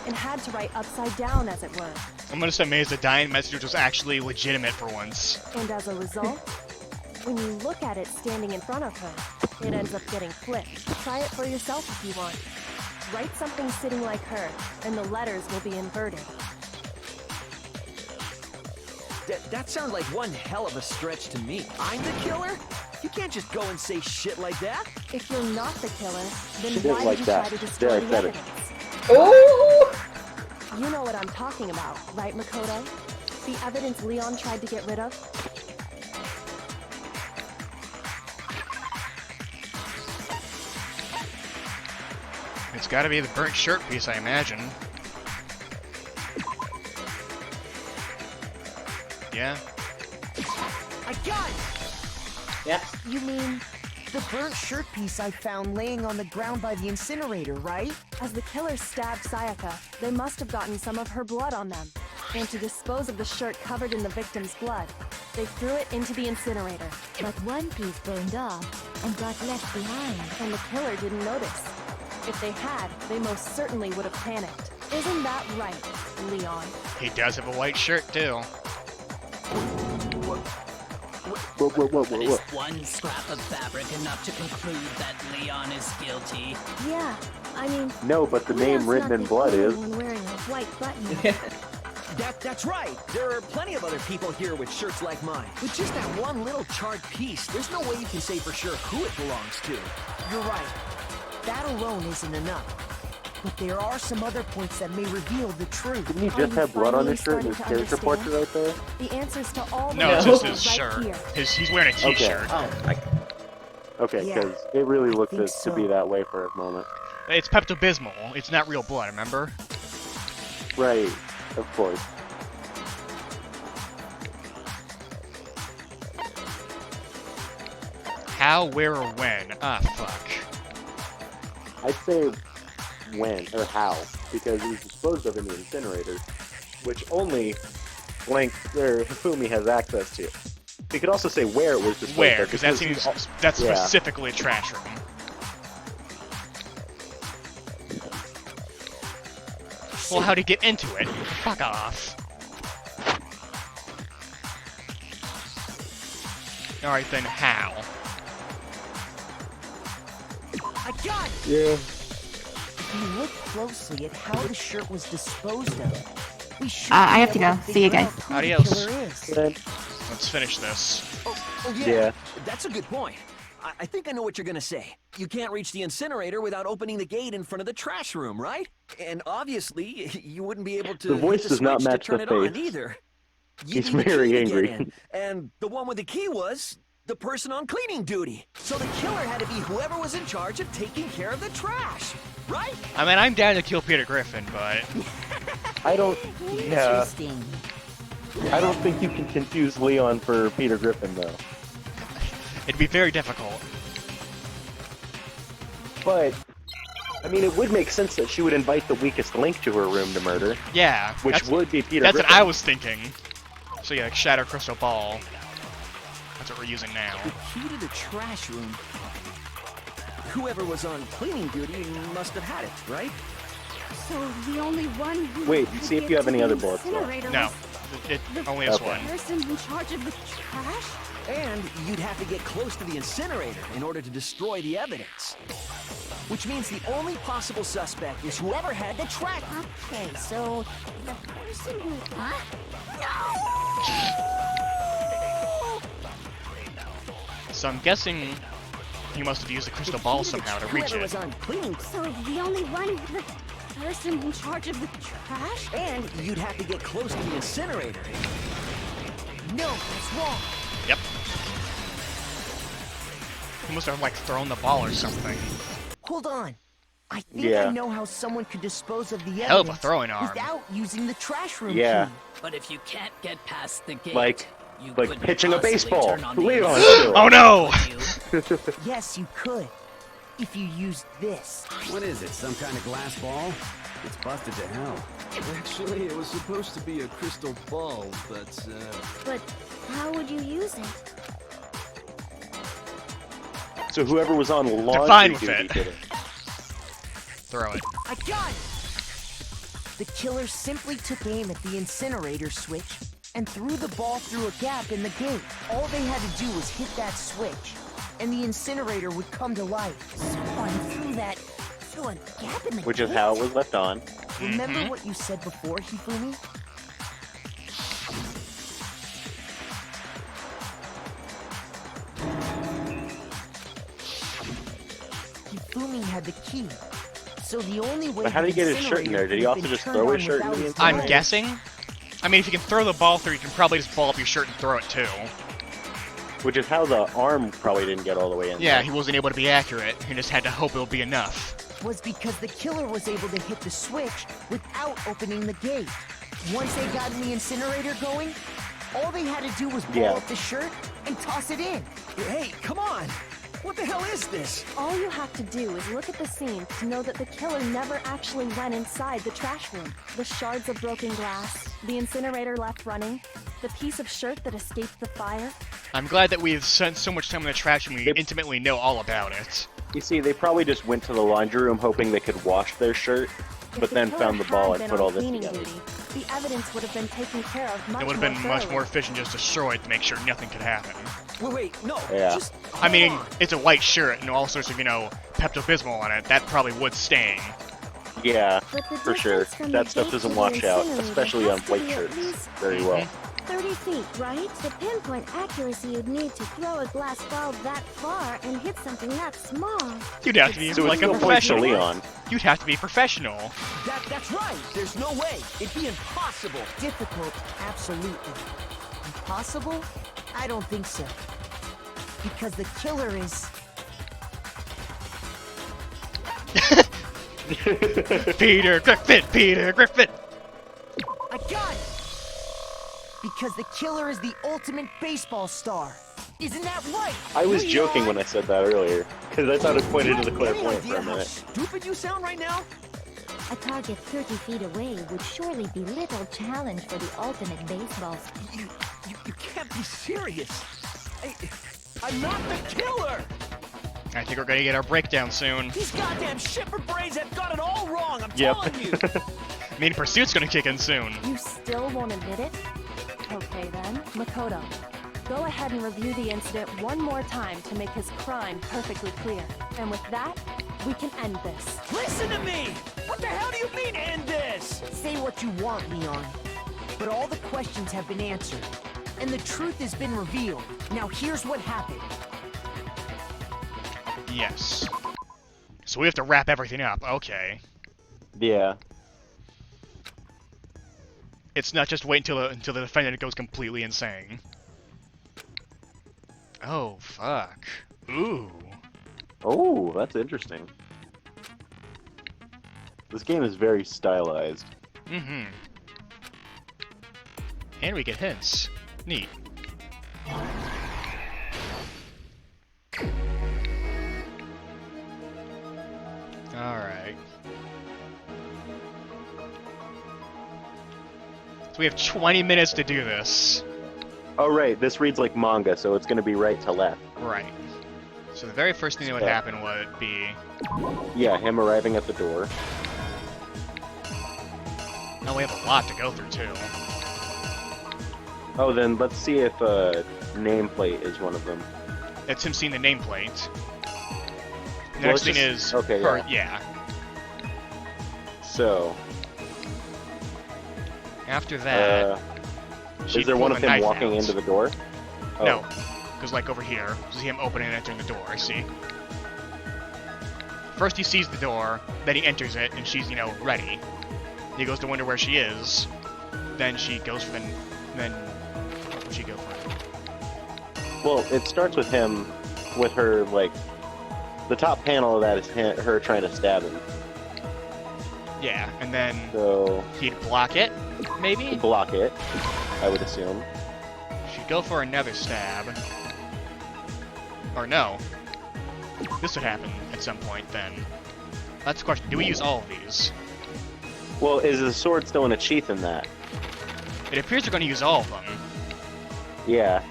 and had to write upside down, as it were. I'm just amazed the dying message was actually legitimate for once. And as a result, when you look at it standing in front of her, it ends up getting flipped. Try it for yourself if you want. Write something sitting like her, and the letters will be inverted. That sounds like one hell of a stretch to me. I'm the killer? You can't just go and say shit like that. If you're not the killer, then She didn't why like did you that. try to destroy Yeah, I the said it. evidence? Oh! You know what I'm talking about, right, Makoto? The evidence Leon tried to get rid of? It's gotta be the burnt shirt piece, I imagine. Yeah. I got it! Yep. You mean the burnt shirt piece I found laying on the ground by the incinerator, right? As the killer stabbed Sayaka, they must have gotten some of her blood on them. And to dispose of the shirt covered in the victim's blood, they threw it into the incinerator. But one piece burned off and got left behind. And the killer didn't notice. If they had, they most certainly would have panicked. Isn't that right, Leon? He does have a white shirt, too. Is one scrap of fabric enough to conclude that Leon is guilty? Yeah, I mean... No, but the name Leon's written not in the blood only is. one wearing a white button. That's right. There are plenty of other people here with shirts like mine. With just that one little charred piece, there's no way you can say for sure who it belongs to. You're right. That alone isn't enough. But there are some other points that may reveal the truth. Didn't he just have blood on his shirt and his character portrait right there? The answers to all the No, it's just questions his right shirt. here. He's wearing a t-shirt. Oh, Okay, Yeah, because it really looked think to be so. that way for a moment. It's Pepto-Bismol. It's not real blood, remember? Right, of course. How, where, or when? Ah, fuck. I'd say when or how, because it was disposed of in the incinerator, which only Blank or Hifumi has access to. You could also say where it was disposed Where? of, Because that seems that's yeah. specifically a trash room. Well, how'd he get into it? Fuck off. Alright then, how? I got it! Yeah. If you look closely at how the shirt was disposed of, we should I have be to able go. See figure you guys. out who the Adios. killer is. Let's finish this. Oh yeah. Yeah. That's a good point. I think I know what you're gonna say. You can't reach the incinerator without opening the gate in front of the trash room, right? And obviously, you wouldn't be able to The voice hit does not switch match to turn the it on face. either. You He's need the very key to get angry. in. And the one with the key was the person on cleaning duty. So the killer had to be whoever was in charge of taking care of the trash, right? I mean, I'm down to kill Peter Griffin, but... I don't. Yeah. Interesting. I don't think you can confuse Leon for Peter Griffin though. it'd be very difficult. But I mean, it would make sense that she would invite the weakest link to her room to murder. Yeah. Which would be Peter That's Griffin. what I was thinking. So yeah, like Shadow Crystal Ball. That's what we're using now. The key to the trash room. Whoever was on cleaning duty must have had it, right? So the only one who Wait, could see if get you have to any the other bullets left. incinerator No. was It the only has Okay. one. person in charge of the trash? And you'd have to get close to the incinerator in order to destroy the evidence. Which means the only possible suspect is whoever had the track. Okay, so the person who... Huh? So I'm guessing you must have used the crystal ball somehow to reach Whoever it. was on cleaning. So the only one, the person in charge of the trash? And you'd have to get close to the incinerator. No, that's wrong. Yep. He must have like thrown the ball or something. Hold on. I think Yeah. I know how someone could dispose of the evidence Hell of a throwing arm. without using the trash room Yeah. key. But if you can't get past the gate, Like you like couldn't pitching a possibly baseball. turn on the Leon incinerator, still. Oh no! could you? Yes, you could. If you used this. What is it, some kind of glass ball? It's busted to hell. Actually, it was supposed to be a crystal ball, but, But how would you use it? So whoever was on Fine laundry with duty it. did it. Throw it. I got it! The killer simply took aim at the incinerator switch and threw the ball through a gap in the gate. All they had to do was hit that switch, and the incinerator would come to life. Someone threw that through a gap in the Which is gate? how it was left on. Remember what you said before, Hifumi? the key. So the only way. But how did he get his shirt in there? Did he also just throw his shirt into the incinerator? I'm guessing. I mean, if you can throw the ball through, you can probably just ball up your shirt and throw it too. Which is how the arm probably didn't get all the way in. Yeah, there. he wasn't able to be accurate. He just had to hope it'll be enough. Was because the killer was able to hit the switch without opening the gate. Once they got the incinerator going, all they had to do was ball up the shirt and toss it in. Hey, come on! What the hell is this? All you have to do is look at the scene to know that the killer never actually went inside the trash room. The shards of broken glass, the incinerator left running, the piece of shirt that escaped the fire. I'm glad that we've spent so much time in the trash and we intimately know all about it. You see, they probably just went to the laundry room hoping they could wash their shirt, but then found the ball and put all this together. The evidence would have been taken care of much more It would have been much thoroughly. more efficient just destroyed to make sure nothing could happen. Wait, no, Yeah. just I mean, it's a white shirt and all sorts of, Pepto-Bismol on it. That probably would stain. Yeah, But the for sure. distance from That the stuff gate doesn't to the wash out, incinerator especially has on to white be at shirts least very well. 30 feet, right? The pinpoint accuracy you'd need to throw a glass ball that far and hit something that small. You'd have to be So like it's a no point to professional. Leon. You'd have to be professional. that's right. There's no way. It'd be impossible. Difficult, absolutely. Impossible? I don't think so. Because the killer is... Peter Griffin! I got it! Because the killer is the ultimate baseball star. Isn't that right? I was joking when I said that earlier, because I thought it pointed to the clairvoyant for a minute. Stupid you sound right now? A target 30 feet away would surely be little challenge for the ultimate baseball star. You can't be serious. I'm not the killer! I think we're gonna get our breakdown soon. These goddamn shipper brains have got it all wrong, I'm Yep. telling you! Main Pursuit's gonna kick in soon. You still won't admit it? Okay then, Makoto. Go ahead and review the incident one more time to make his crime perfectly clear. And with that, we can end this. Listen to me! What the hell do you mean, end this? Say what you want, Leon. But all the questions have been answered. And the truth has been revealed. Now here's what happened. Yes. So we have to wrap everything up. Okay. Yeah. It's not just wait until the defendant goes completely insane. Oh, fuck. Ooh. Oh, that's interesting. This game is very stylized. Mm-hmm. And we get hints. Neat. Alright. So we have 20 minutes to do this. Oh, right, this reads like manga, so it's going to be right to left. Right. So the very first thing that would happen would be... Yeah, him arriving at the door. Oh, we have a lot to go through, too. Oh, then let's see if nameplate is one of them. That's him seeing the nameplate. The Well, next it's thing just- is... okay, her, yeah. yeah. So, After that... she'd is there pull one the of him knife walking out. into the door? Oh. No. Because, like, over here, you see him opening and entering the door, see? First he sees the door, then he enters it, and she's, ready. He goes to wonder where she is. Then she goes for the... Then... What would she go for? Well, it starts with him, with her, like... The top panel of that is her trying to stab him. Yeah, and then... So... He'd block it, maybe? Block it, I would assume. She'd go for another stab. Or no. This would happen at some point, then. That's the question. Do we use all of these? Well, is the sword still in a sheath in that? It appears we're going to use all of them. Yeah.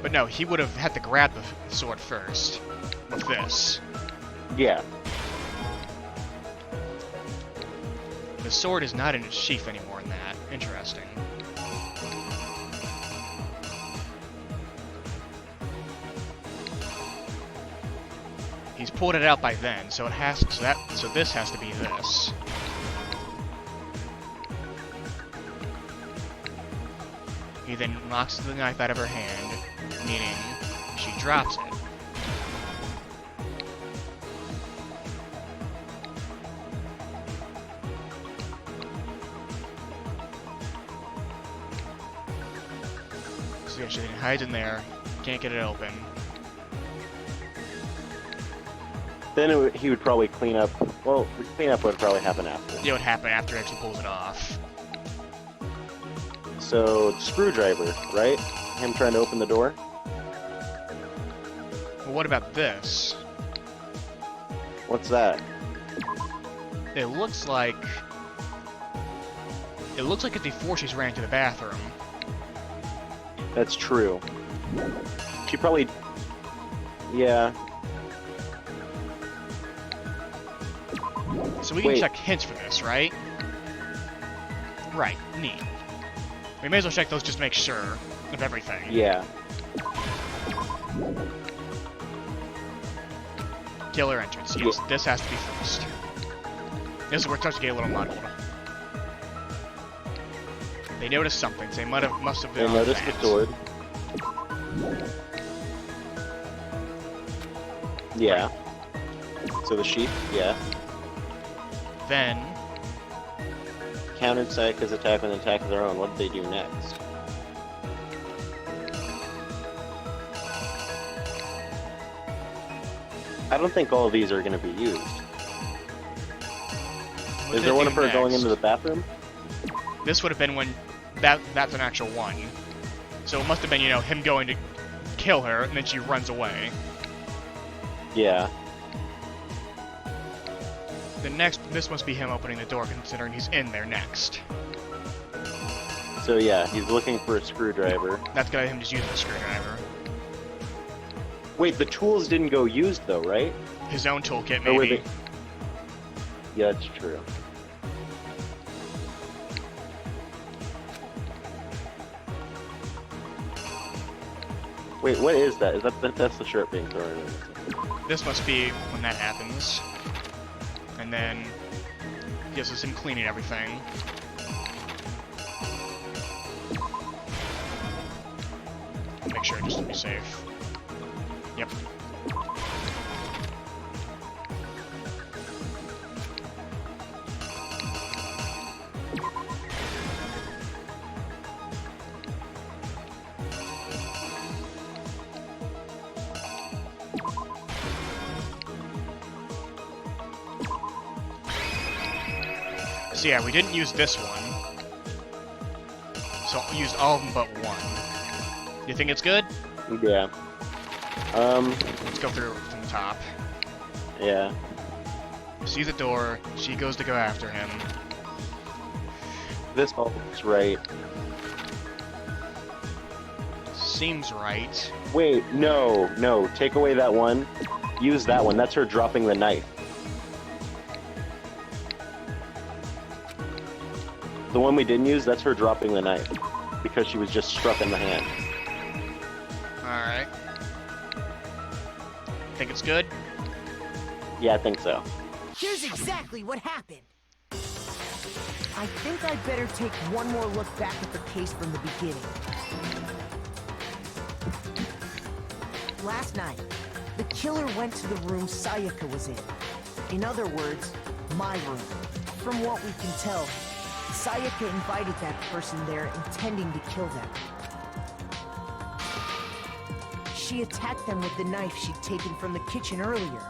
But no, he would have had to grab the sword first. With this. Yeah. The sword is not in its sheath anymore in that. Interesting. He's pulled it out by then, so it has so this has to be this. He then knocks the knife out of her hand, meaning she drops it. So yeah, she hides in there. Can't get it open. Then he would probably clean up. Well, the cleanup would probably happen after. It would happen after he actually pulls it off. So, screwdriver, right? Him trying to open the door? Well, what about this? What's that? It looks like it's before she's ran to the bathroom. That's true. She probably... Yeah. So we can check hints for this, right? Right, neat. We may as well check those just to make sure of everything. Yeah. Killer entrance. Yes, this has to be first. This is where it starts to get a little muddled. They noticed something, so they must have been They noticed the sword. Yeah. So the sheep, yeah. Then... countered Sayaka's attack with an attack of their own. What did they do next? I don't think all of these are going to be used. Is there one of her going into the bathroom? This would have been when... That's an actual one. So it must have been, you know, him going to kill her, and then she runs away. Yeah. The next... This must be him opening the door, considering he's in there next. So yeah, he's looking for a screwdriver. That's gotta be him just using the screwdriver. Wait, the tools didn't go used though, right? His own toolkit, Or were maybe. they... Yeah, that's true. Wait, what is that? Is that's the shirt being thrown in? This must be when that happens. And then... This is him cleaning everything. Make sure just to be safe. Yep. So yeah, we didn't use this one. So I used all of them but one. You think it's good? Yeah. Let's go through from the top. Yeah. Sees the door, she goes to go after him. This all looks right. Seems right. Wait, no. Take away that one. Use that one. That's her dropping the knife. The one we didn't use, that's her dropping the knife. Because she was just struck in the hand. Alright. Think it's good? Yeah, I think so. Here's exactly what happened. I think I'd better take one more look back at the case from the beginning. Last night, the killer went to the room Sayaka was in. In other words, my room. From what we can tell, Sayaka invited that person there intending to kill them. She attacked them with the knife she'd taken from the kitchen earlier.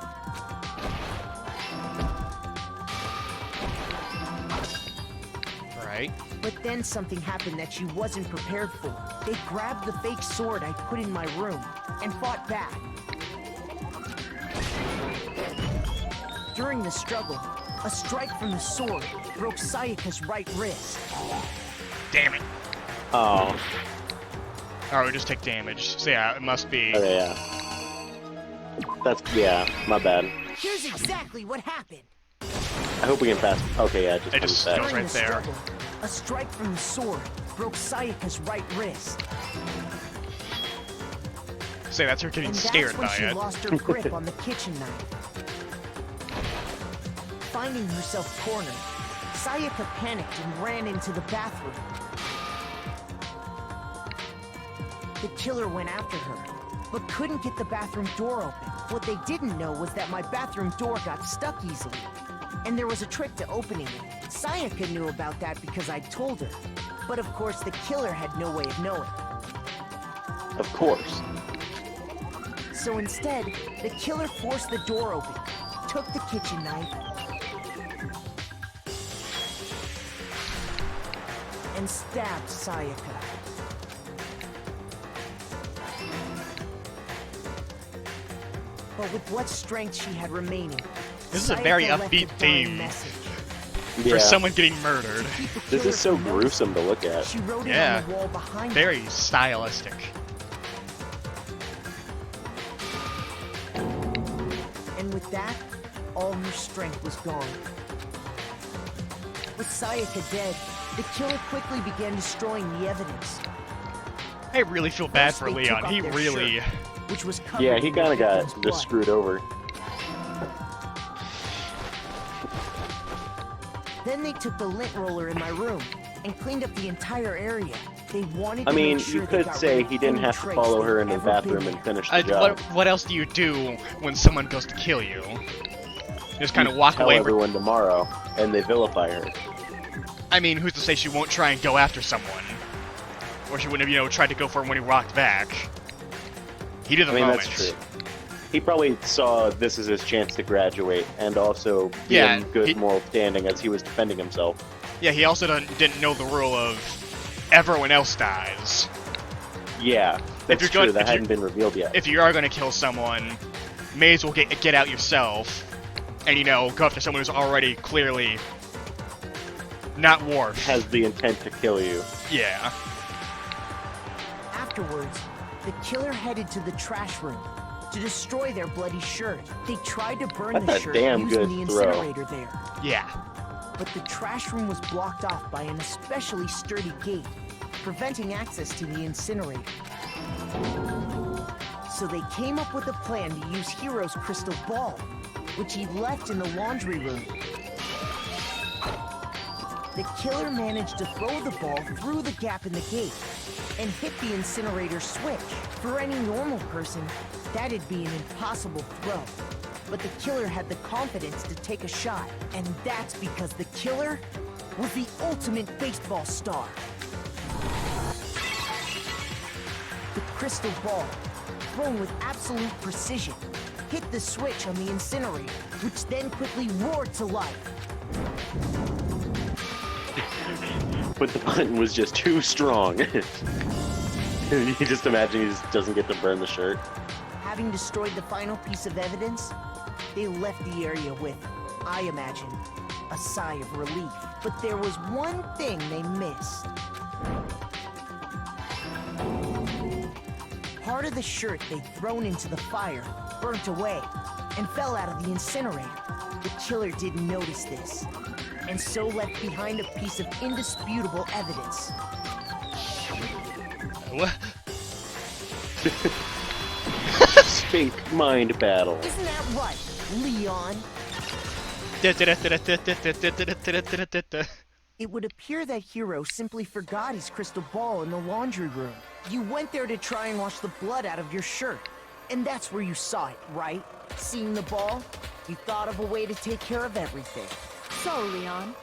Right. But then something happened that she wasn't prepared for. They grabbed the fake sword I put in my room and fought back. During the struggle, a strike from the sword broke Sayaka's right wrist. Damn it. Oh. Alright, we just take damage. So yeah, it must be... Okay, yeah. Yeah, my bad. Here's exactly what happened. I hope we can pass. Okay, yeah, It just goes right there. Struggle, a strike from the sword broke Sayaka's right wrist. Say that's her getting And scared that's when by she it. lost her grip on the kitchen knife. Finding herself cornered, Sayaka panicked and ran into the bathroom. The killer went after her, but couldn't get the bathroom door open. What they didn't know was that my bathroom door got stuck easily, and there was a trick to opening it. Sayaka knew about that because I'd told her, but of course the killer had no way of knowing. Of course. So instead, the killer forced the door open, took the kitchen knife, and stabbed Sayaka. But with what strength she had remaining, This is a very Sayaka left upbeat a dying theme message. for someone getting murdered. This is so gruesome to look at. She wrote it Yeah, on the wall behind her. very stylistic. And with that, all her strength was gone. With Sayaka dead, the killer quickly began destroying the evidence. I really feel bad First, for they Leon. took He off their really... shirt, which was covered Yeah, he in the kind of got victim's just blood. screwed over. Then they took the lint roller in my room and cleaned up the entire area. They wanted I to mean, make sure you they could got say rid of he didn't any have to trace follow they'd her into the ever been bathroom and there. finish the job. what else do you do when someone goes to kill you? Just kind of walk Tell away. everyone tomorrow, and they vilify her. I mean, who's to say she won't try and go after someone? Or she wouldn't have, tried to go for him when he walked back. He did the I mean, moment. that's true. He probably saw this as his chance to graduate, and also be Yeah, in good he- moral standing as he was defending himself. Yeah, he also didn't know the rule of everyone else dies. Yeah, that's you're true. going- That if you- hadn't been revealed yet. If you are going to kill someone, may as well get out yourself, and go after someone who's already clearly not Worf. Has the intent to kill you. Yeah. Afterwards, the killer headed to the trash room to destroy their bloody shirt. They tried to burn That's the a shirt damn using good the throw. incinerator there. Yeah. But the trash room was blocked off by an especially sturdy gate, preventing access to the incinerator. So they came up with a plan to use Hero's crystal ball, which he left in the laundry room. The killer managed to throw the ball through the gap in the gate and hit the incinerator switch. For any normal person, that'd be an impossible throw. But the killer had the confidence to take a shot, and that's because the killer was the ultimate baseball star. The crystal ball, thrown with absolute precision, hit the switch on the incinerator, which then quickly roared to life. But the button was just too strong. You just imagine he just doesn't get to burn the shirt. Having destroyed the final piece of evidence, they left the area with, I imagine, a sigh of relief. But there was one thing they missed. Part of the shirt they'd thrown into the fire burnt away and fell out of the incinerator. The killer didn't notice this, and so left behind a piece of indisputable evidence. What? Fake mind battle. Isn't that right, Leon? It would appear that Hero simply forgot his crystal ball in the laundry room. You went there to try and wash the blood out of your shirt. And that's where you saw it, right? Seeing the ball, you thought of a way to take care of everything. So, Leon,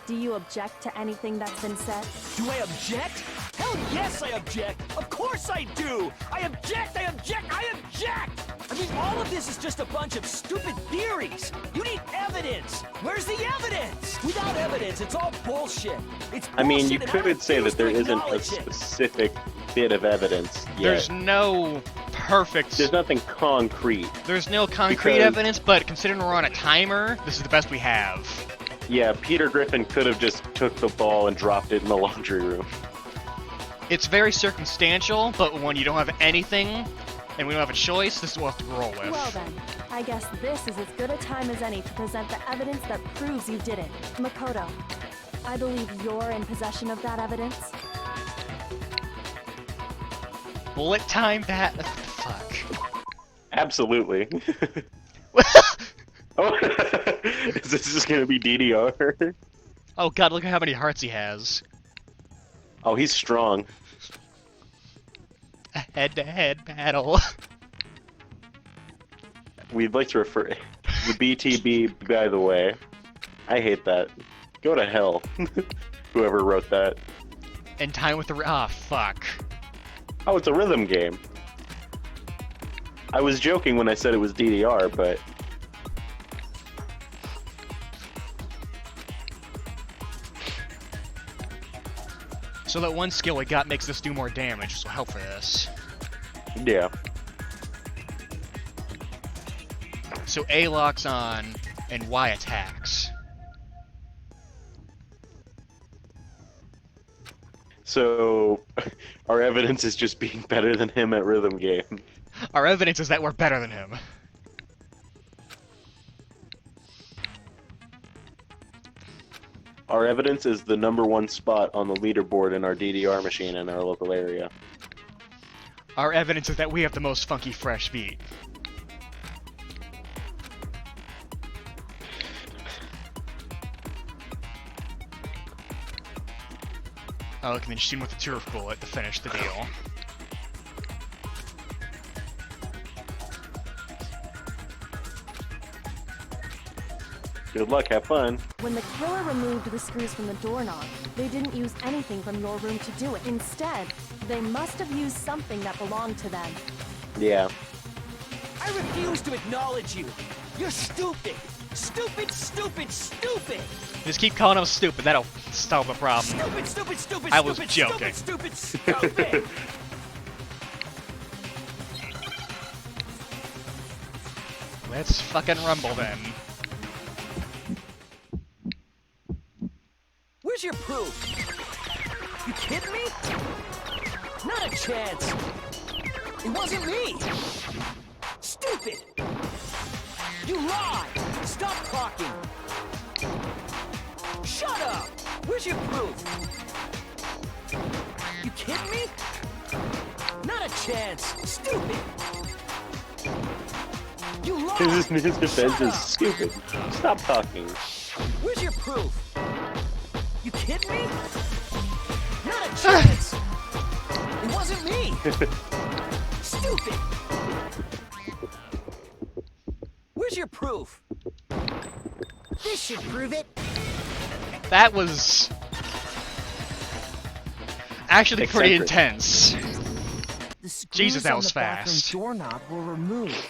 do you object to anything that's been said? Do I object? Hell yes, I object! Of course I do! I object! I object! I object! I mean, all of this is just a bunch of stupid theories! You need evidence! Where's the evidence? Without evidence, it's all bullshit! It's bullshit, I mean, you and I could say refuse that there to isn't a acknowledge it. specific bit of evidence yet. There's no perfect... There's nothing concrete. There's no concrete Because- evidence, but considering we're on a timer, this is the best we have. Yeah, Peter Griffin could have just took the ball and dropped it in the laundry room. It's very circumstantial, but when you don't have anything, and we don't have a choice, this is what we'll have to roll with. Well then, I guess this is as good a time as any to present the evidence that proves you did it. Makoto, I believe you're in possession of that evidence. Bullet time bat... Fuck. Absolutely. Oh, is this just gonna be DDR? Oh god, look at how many hearts he has. Oh, he's strong. A head-to-head battle. We'd like to refer the BTB, by the way. I hate that. Go to hell. Whoever wrote that. And time with the... Ah, fuck. Oh, it's a rhythm game. I was joking when I said it was DDR, but... So that one skill we got makes this do more damage, which will help for this. Yeah. So A locks on, and Y attacks. So, our evidence is just being better than him at rhythm game. Our evidence is that we're better than him. Our evidence is the #1 spot on the leaderboard in our DDR machine in our local area. Our evidence is that we have the most funky fresh beat. Oh, and then shoot him with a turf bullet to finish the deal. Good luck, have fun. When the killer removed the screws from the doorknob, they didn't use anything from your room to do it. Instead, they must have used something that belonged to them. Yeah. I refuse to acknowledge you. You're stupid. Stupid, stupid, stupid. Just keep calling him stupid, that'll solve the problem. Stupid, stupid, stupid, I was stupid, joking. stupid, stupid, stupid. Let's fucking rumble then. Where's your proof? You kidding me? Not a chance. It wasn't me. Stupid. You lied. Stop talking. Shut up. Where's your proof? You kidding me? Not a chance. Stupid. You lied. His defense is stupid. Stop talking. Where's your proof? You kidding me? Not a chance! It wasn't me! Stupid! Where's your proof? This should prove it. That was... actually pretty intense. The screws Jesus, that on was the bathroom fast. doorknob were removed.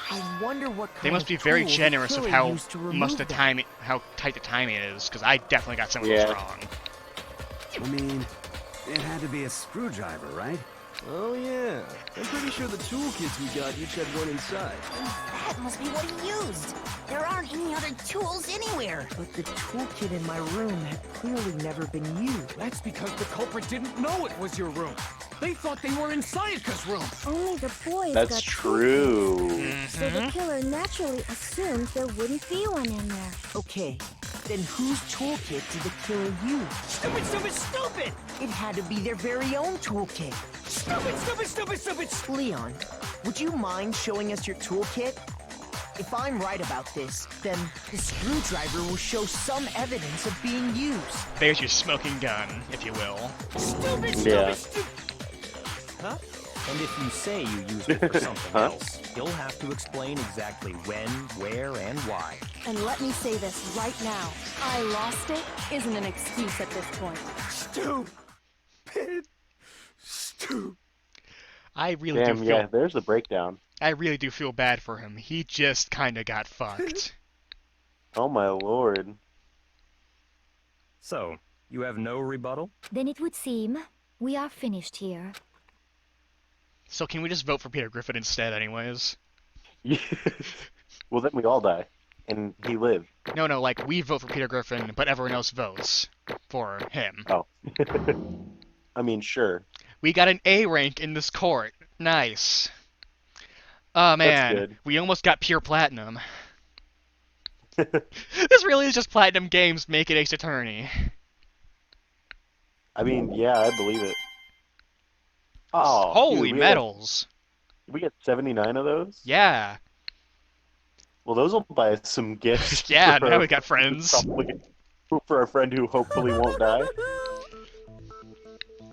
I wonder what kind They must of be very tool the generous of killer how used to remove them. how tight the timing is, because I definitely got some of those Yeah. wrong. I mean, it had to be a screwdriver, right? Oh yeah, I'm pretty sure the toolkits we got each had one inside. That must be what he used. There aren't any other tools anywhere. But the toolkit in my room had clearly never been used. That's because the culprit didn't know it was your room. They thought they were in Sayaka's room. Only the boys That's got true. So the killer naturally assumed there wouldn't be one in there. Okay, then whose toolkit did the killer use? Stupid, stupid, stupid! It had to be their very own toolkit. Stupid, stupid, stupid, stupid! Leon, would you mind showing us your toolkit? If I'm right about this, then the screwdriver will show some evidence of being used. There's your smoking gun, if you will. Stupid, Yeah. stupid, stupid! Huh? And if you say you used it for something else, you'll have to explain exactly when, where, and why. And let me say this right now. I lost it isn't an excuse at this point. Stupid. Stupid. I really Damn, do feel... yeah, there's the breakdown. I really do feel bad for him. He just kinda got fucked. Oh my lord. So, you have no rebuttal? Then it would seem we are finished here. So can we just vote for Peter Griffin instead anyways? Well, then we all die. And he lived. No, like, we vote for Peter Griffin, but everyone else votes for him. Oh. I mean, sure. We got an A rank in this court. Nice. Oh man, good. we almost got pure platinum. This really is just Platinum Games make it Ace Attorney. I mean, yeah, I believe it. Oh, Holy dude, medals. We get 79 of those? Yeah. Well, those will buy us some gifts. Yeah, for now we got friends. For a friend who hopefully won't die.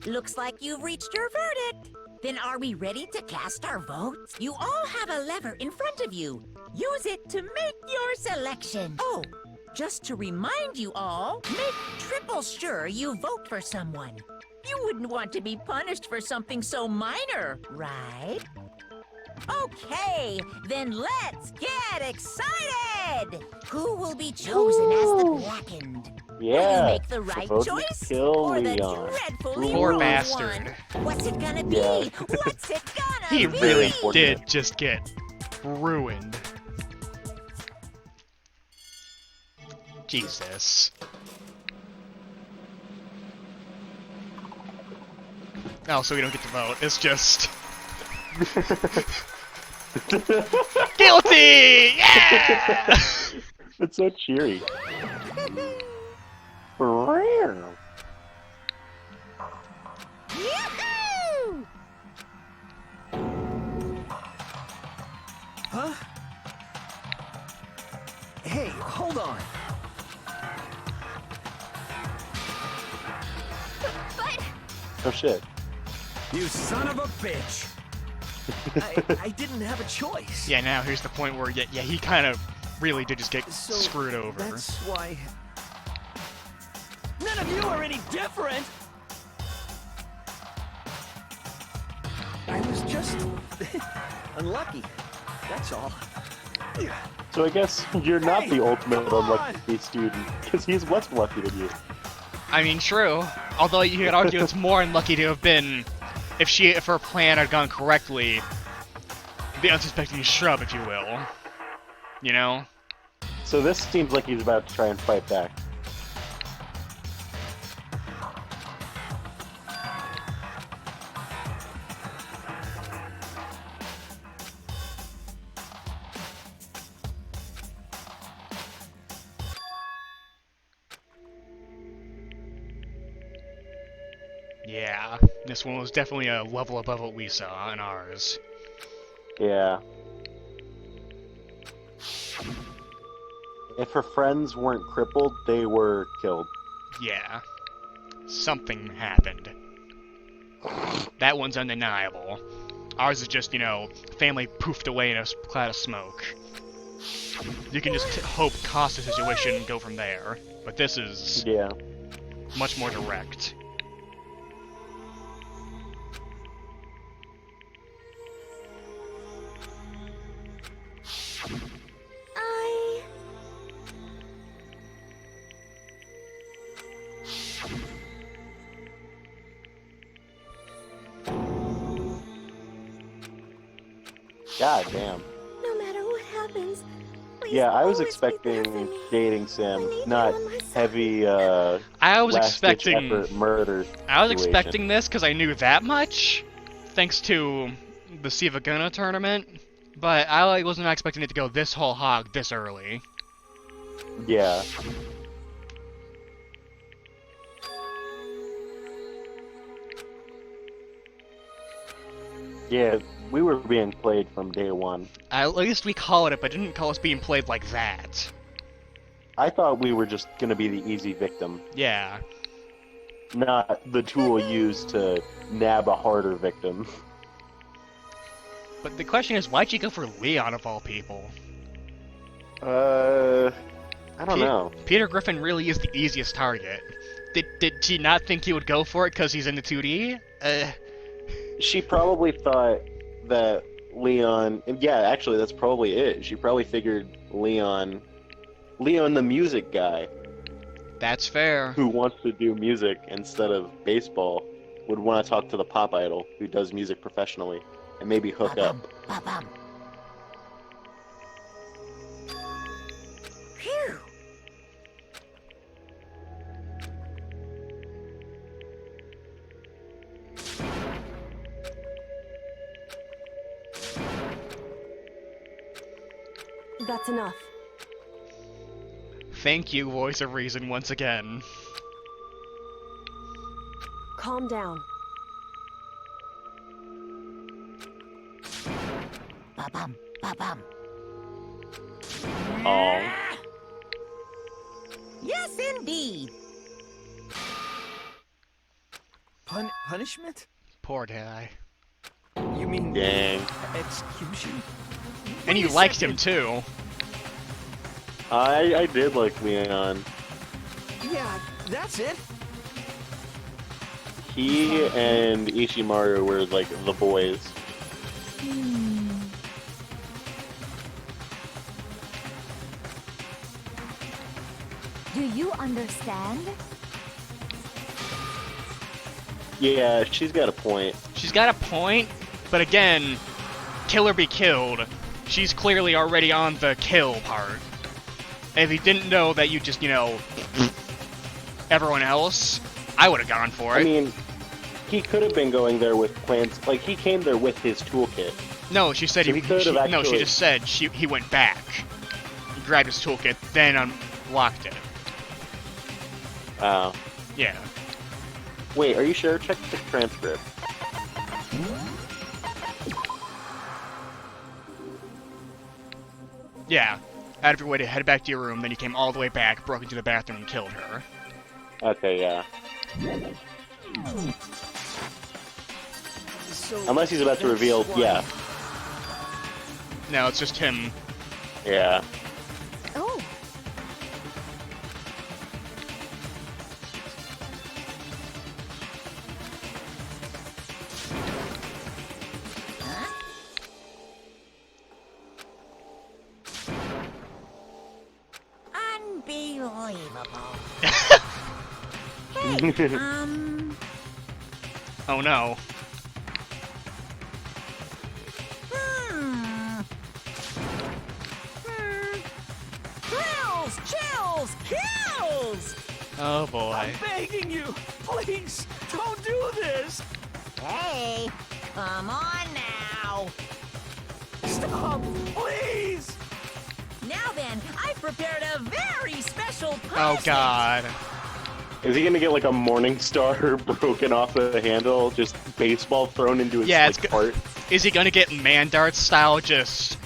Looks like you've reached your verdict. Then are we ready to cast our votes? You all have a lever in front of you. Use it to make your selection. Oh, just to remind you all, make triple sure you vote for someone. You wouldn't want to be punished for something so minor, right? Okay, then let's get excited! Who will be chosen as the Blackened? Will you Yeah. make the right supposed to choice? Kill Or the Leon. dreadfully Poor wrong bastard. one? What's it gonna be? Yeah. What's it gonna He be? really unfortunate. did just get ruined. Jesus. Oh, so we don't get to vote. It's just... Guilty! Yeah! It's so cheery. Yoo-hoo! Huh? Hey, hold on. Oh shit. You son of a bitch! I didn't have a choice. Yeah, now here's the point where, yeah, he kind of really did just get So screwed over. That's why... None of you are any different! I was just... unlucky. That's all. So I guess you're not Hey, the ultimate come on! unlucky student, because he's less lucky than you. I mean, true. Although you could argue it's more unlucky to have been, if her plan had gone correctly, the unsuspecting shrub, if you will. You know? So this seems like he's about to try and fight back. Yeah, this one was definitely a level above what we saw in ours. Yeah. If her friends weren't crippled, they were killed. Yeah. Something happened. That one's undeniable. Ours is just, you know, family poofed away in a cloud of smoke. You can just hope cost the situation and go from there. But this is Yeah. much more direct. God damn. No matter what happens, please Yeah, I was always be there expecting for me. dating sim, you not on my side. heavy, I was last-ditch expecting... effort murder I was situation. expecting this because I knew that much, thanks to the Sivaguna tournament, but I wasn't expecting it to go this whole hog this early. Yeah. Yeah, we were being played from day one. At least we call it, but didn't call us being played like that. I thought we were just gonna be the easy victim, Yeah. not the tool used to nab a harder victim. But the question is, why'd you go for Leon of all people? I don't know. Peter Griffin really is the easiest target. Did she not think he would go for it because he's in the 2D? She probably thought that Leon... Yeah, actually, that's probably it. She probably figured Leon the music guy, That's fair. who wants to do music instead of baseball, would want to talk to the pop idol who does music professionally, and maybe hook up. Ba-bum. Phew. That's enough. Thank you, Voice of Reason, once again. Calm down. Ba-bum. Ba-bum. Oh. Yes, indeed. Punishment? Poor guy. You mean... Dang. execution? And you Wait a liked him second. too. I did like Leon. Yeah, that's it. He and Ishimaru were like the boys. Do you understand? Yeah, she's got a point. She's got a point, but again, kill or be killed. She's clearly already on the kill part. And if he didn't know that you just, everyone else, I would have gone for it. I mean, he could have been going there with plans. Like, he came there with his toolkit. No, she said So he could have No, she actually- just said he went back. He grabbed his toolkit, then unlocked it. Oh. Yeah. Wait, are you sure? Check the transcript. Yeah. Out of your way to head back to your room, then you came all the way back, broke into the bathroom, and killed her. Okay, yeah. So Unless he's about to reveal, that's why- yeah. No, it's just him. Yeah. Oh. Unbelievable. Oh no. Kills! Kills! Kills! Oh boy. I'm begging you! Please, don't do this! Hey, come on now. Stop, please! Now then, I've prepared a very special punishment. Oh god. Is he gonna get like a morning star broken off the handle, just baseball thrown into his Yeah, like, heart? Is he gonna get man dart style, just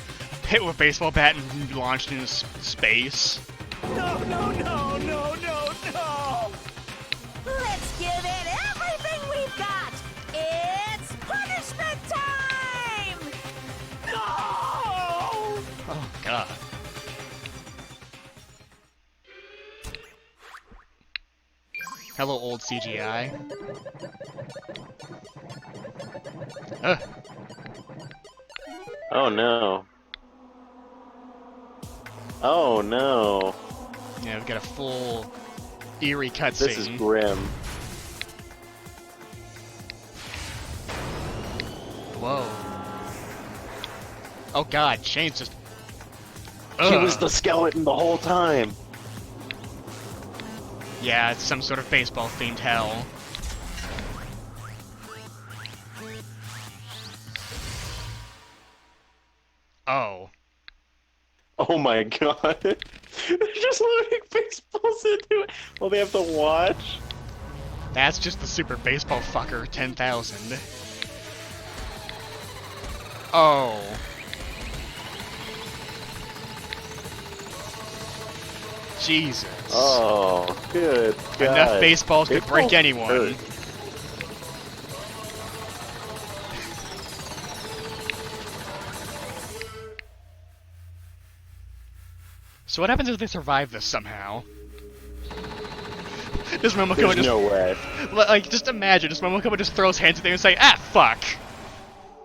hit with a baseball bat and launched into space? No, no, no, no, no, no! Let's give it everything we've got. It's punishment time! No! Oh god. Hello, old CGI. Ugh. Oh no. Oh no. Yeah, we've got a full eerie cutscene. This is grim. Whoa. Oh god, Shane's just... He was Ugh. the skeleton the whole time. Yeah, it's some sort of baseball-themed hell. Oh. Oh my god. They're just loading baseballs into it. Well, they have to watch. That's just the Super Baseball Fucker 10,000. Oh. Jesus. Oh, good God. Enough baseballs could break Baseballs anyone. hurt. So what happens if they survive this somehow? Does Momoko There's just... no way. Like, just imagine, does Momoko just throw his hands at there and say, ah, fuck!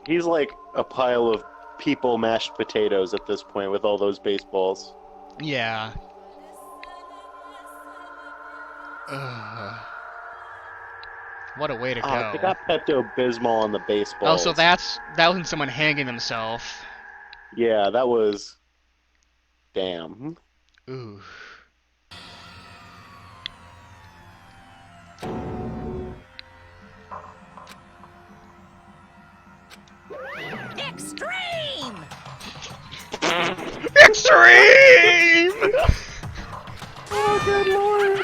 He's like a pile of people mashed potatoes at this point with all those baseballs. Yeah. Ugh. What a way to Oh, go. they got Pepto-Bismol on the baseballs. Oh, so that wasn't someone hanging themselves. Yeah, that was... Damn. Ooh. Extreme! Extreme! Oh, good lord!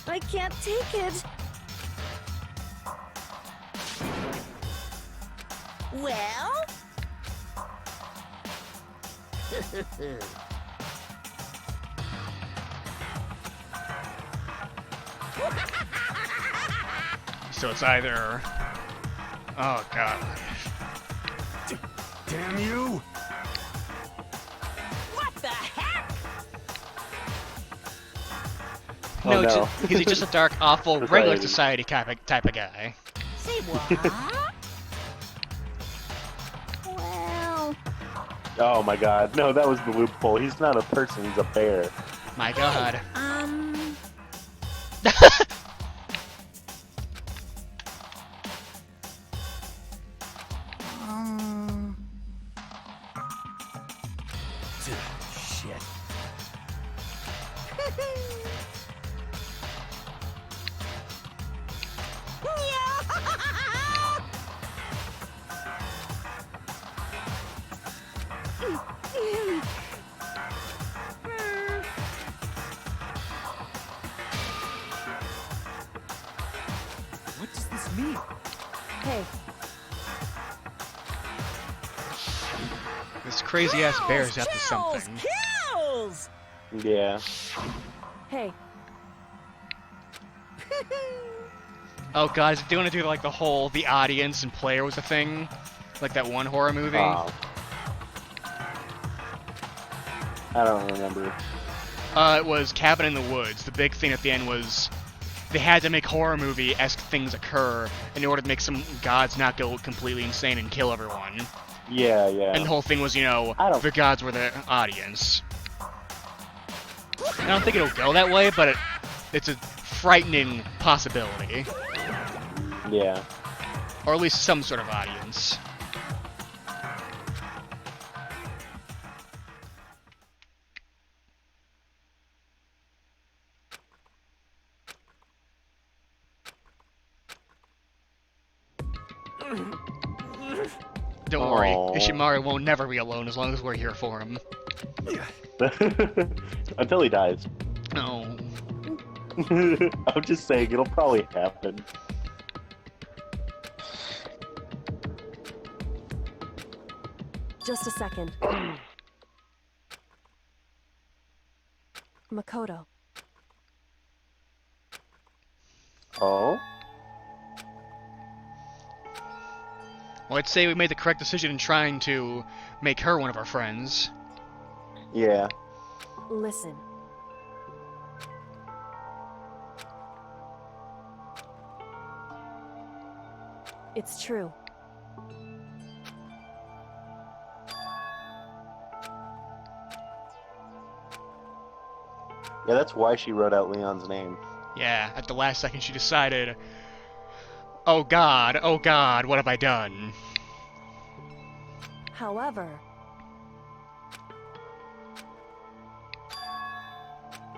I can't take it. Well? So it's either... Oh, God. Damn you! No, no. he's just a dark, awful, regular society type of guy. Say what? Well, Oh my god. No, that was the loophole. He's not a person, he's a bear. My god. Shit. What does this mean? Hey, This crazy ass bear's up to something. Kills! Yeah. hey, Oh god, is it going to do like the audience and player was a thing? Like that one horror movie? Oh. I don't remember. It was Cabin in the Woods. The big thing at the end was they had to make horror movie-esque things occur in order to make some gods not go completely insane and kill everyone. Yeah, yeah. And the whole thing was, the gods were the audience. I don't think it'll go that way, but it's a frightening possibility. Yeah. Or at least some sort of audience. Don't worry, Ishimari won't never be alone as long as we're here for him. Until he dies. No. I'm just saying, it'll probably happen. just a second. Makoto. Oh? Well, I'd say we made the correct decision in trying to make her one of our friends. Yeah. Listen. It's true. Yeah, that's why she wrote out Leon's name. Yeah, at the last second she decided, oh god, what have I done? However,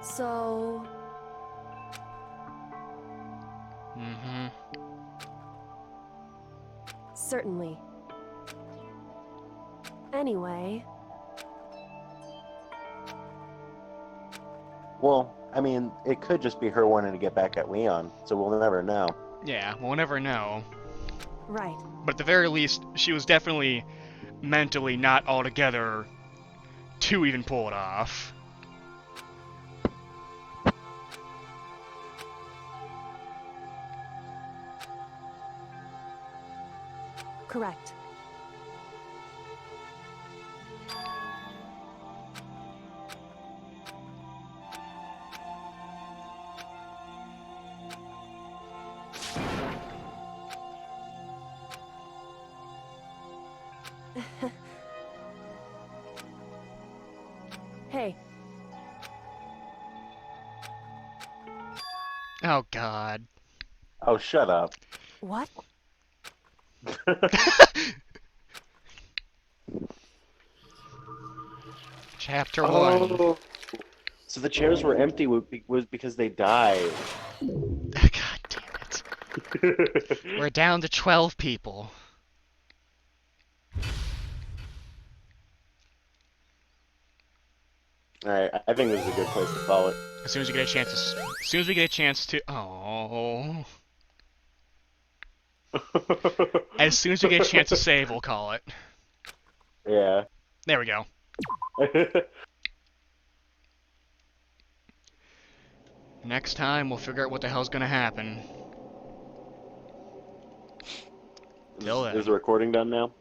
so... Mm-hmm. Certainly. Anyway... Well, I mean, it could just be her wanting to get back at Leon, so we'll never know. Yeah, we'll never know. Right. But at the very least, she was definitely mentally not altogether to even pull it off. Correct. Hey. Oh god. Oh, shut up. What? Chapter 1. So the chairs were empty was because they died. God damn it. We're down to 12 people. Alright, I think this is a good place to call it. As soon as we get a chance to... Oh. As soon as we get a chance to save, we'll call it. Yeah. There we go. Next time, we'll figure out what the hell's gonna happen. Till then. Is the recording done now?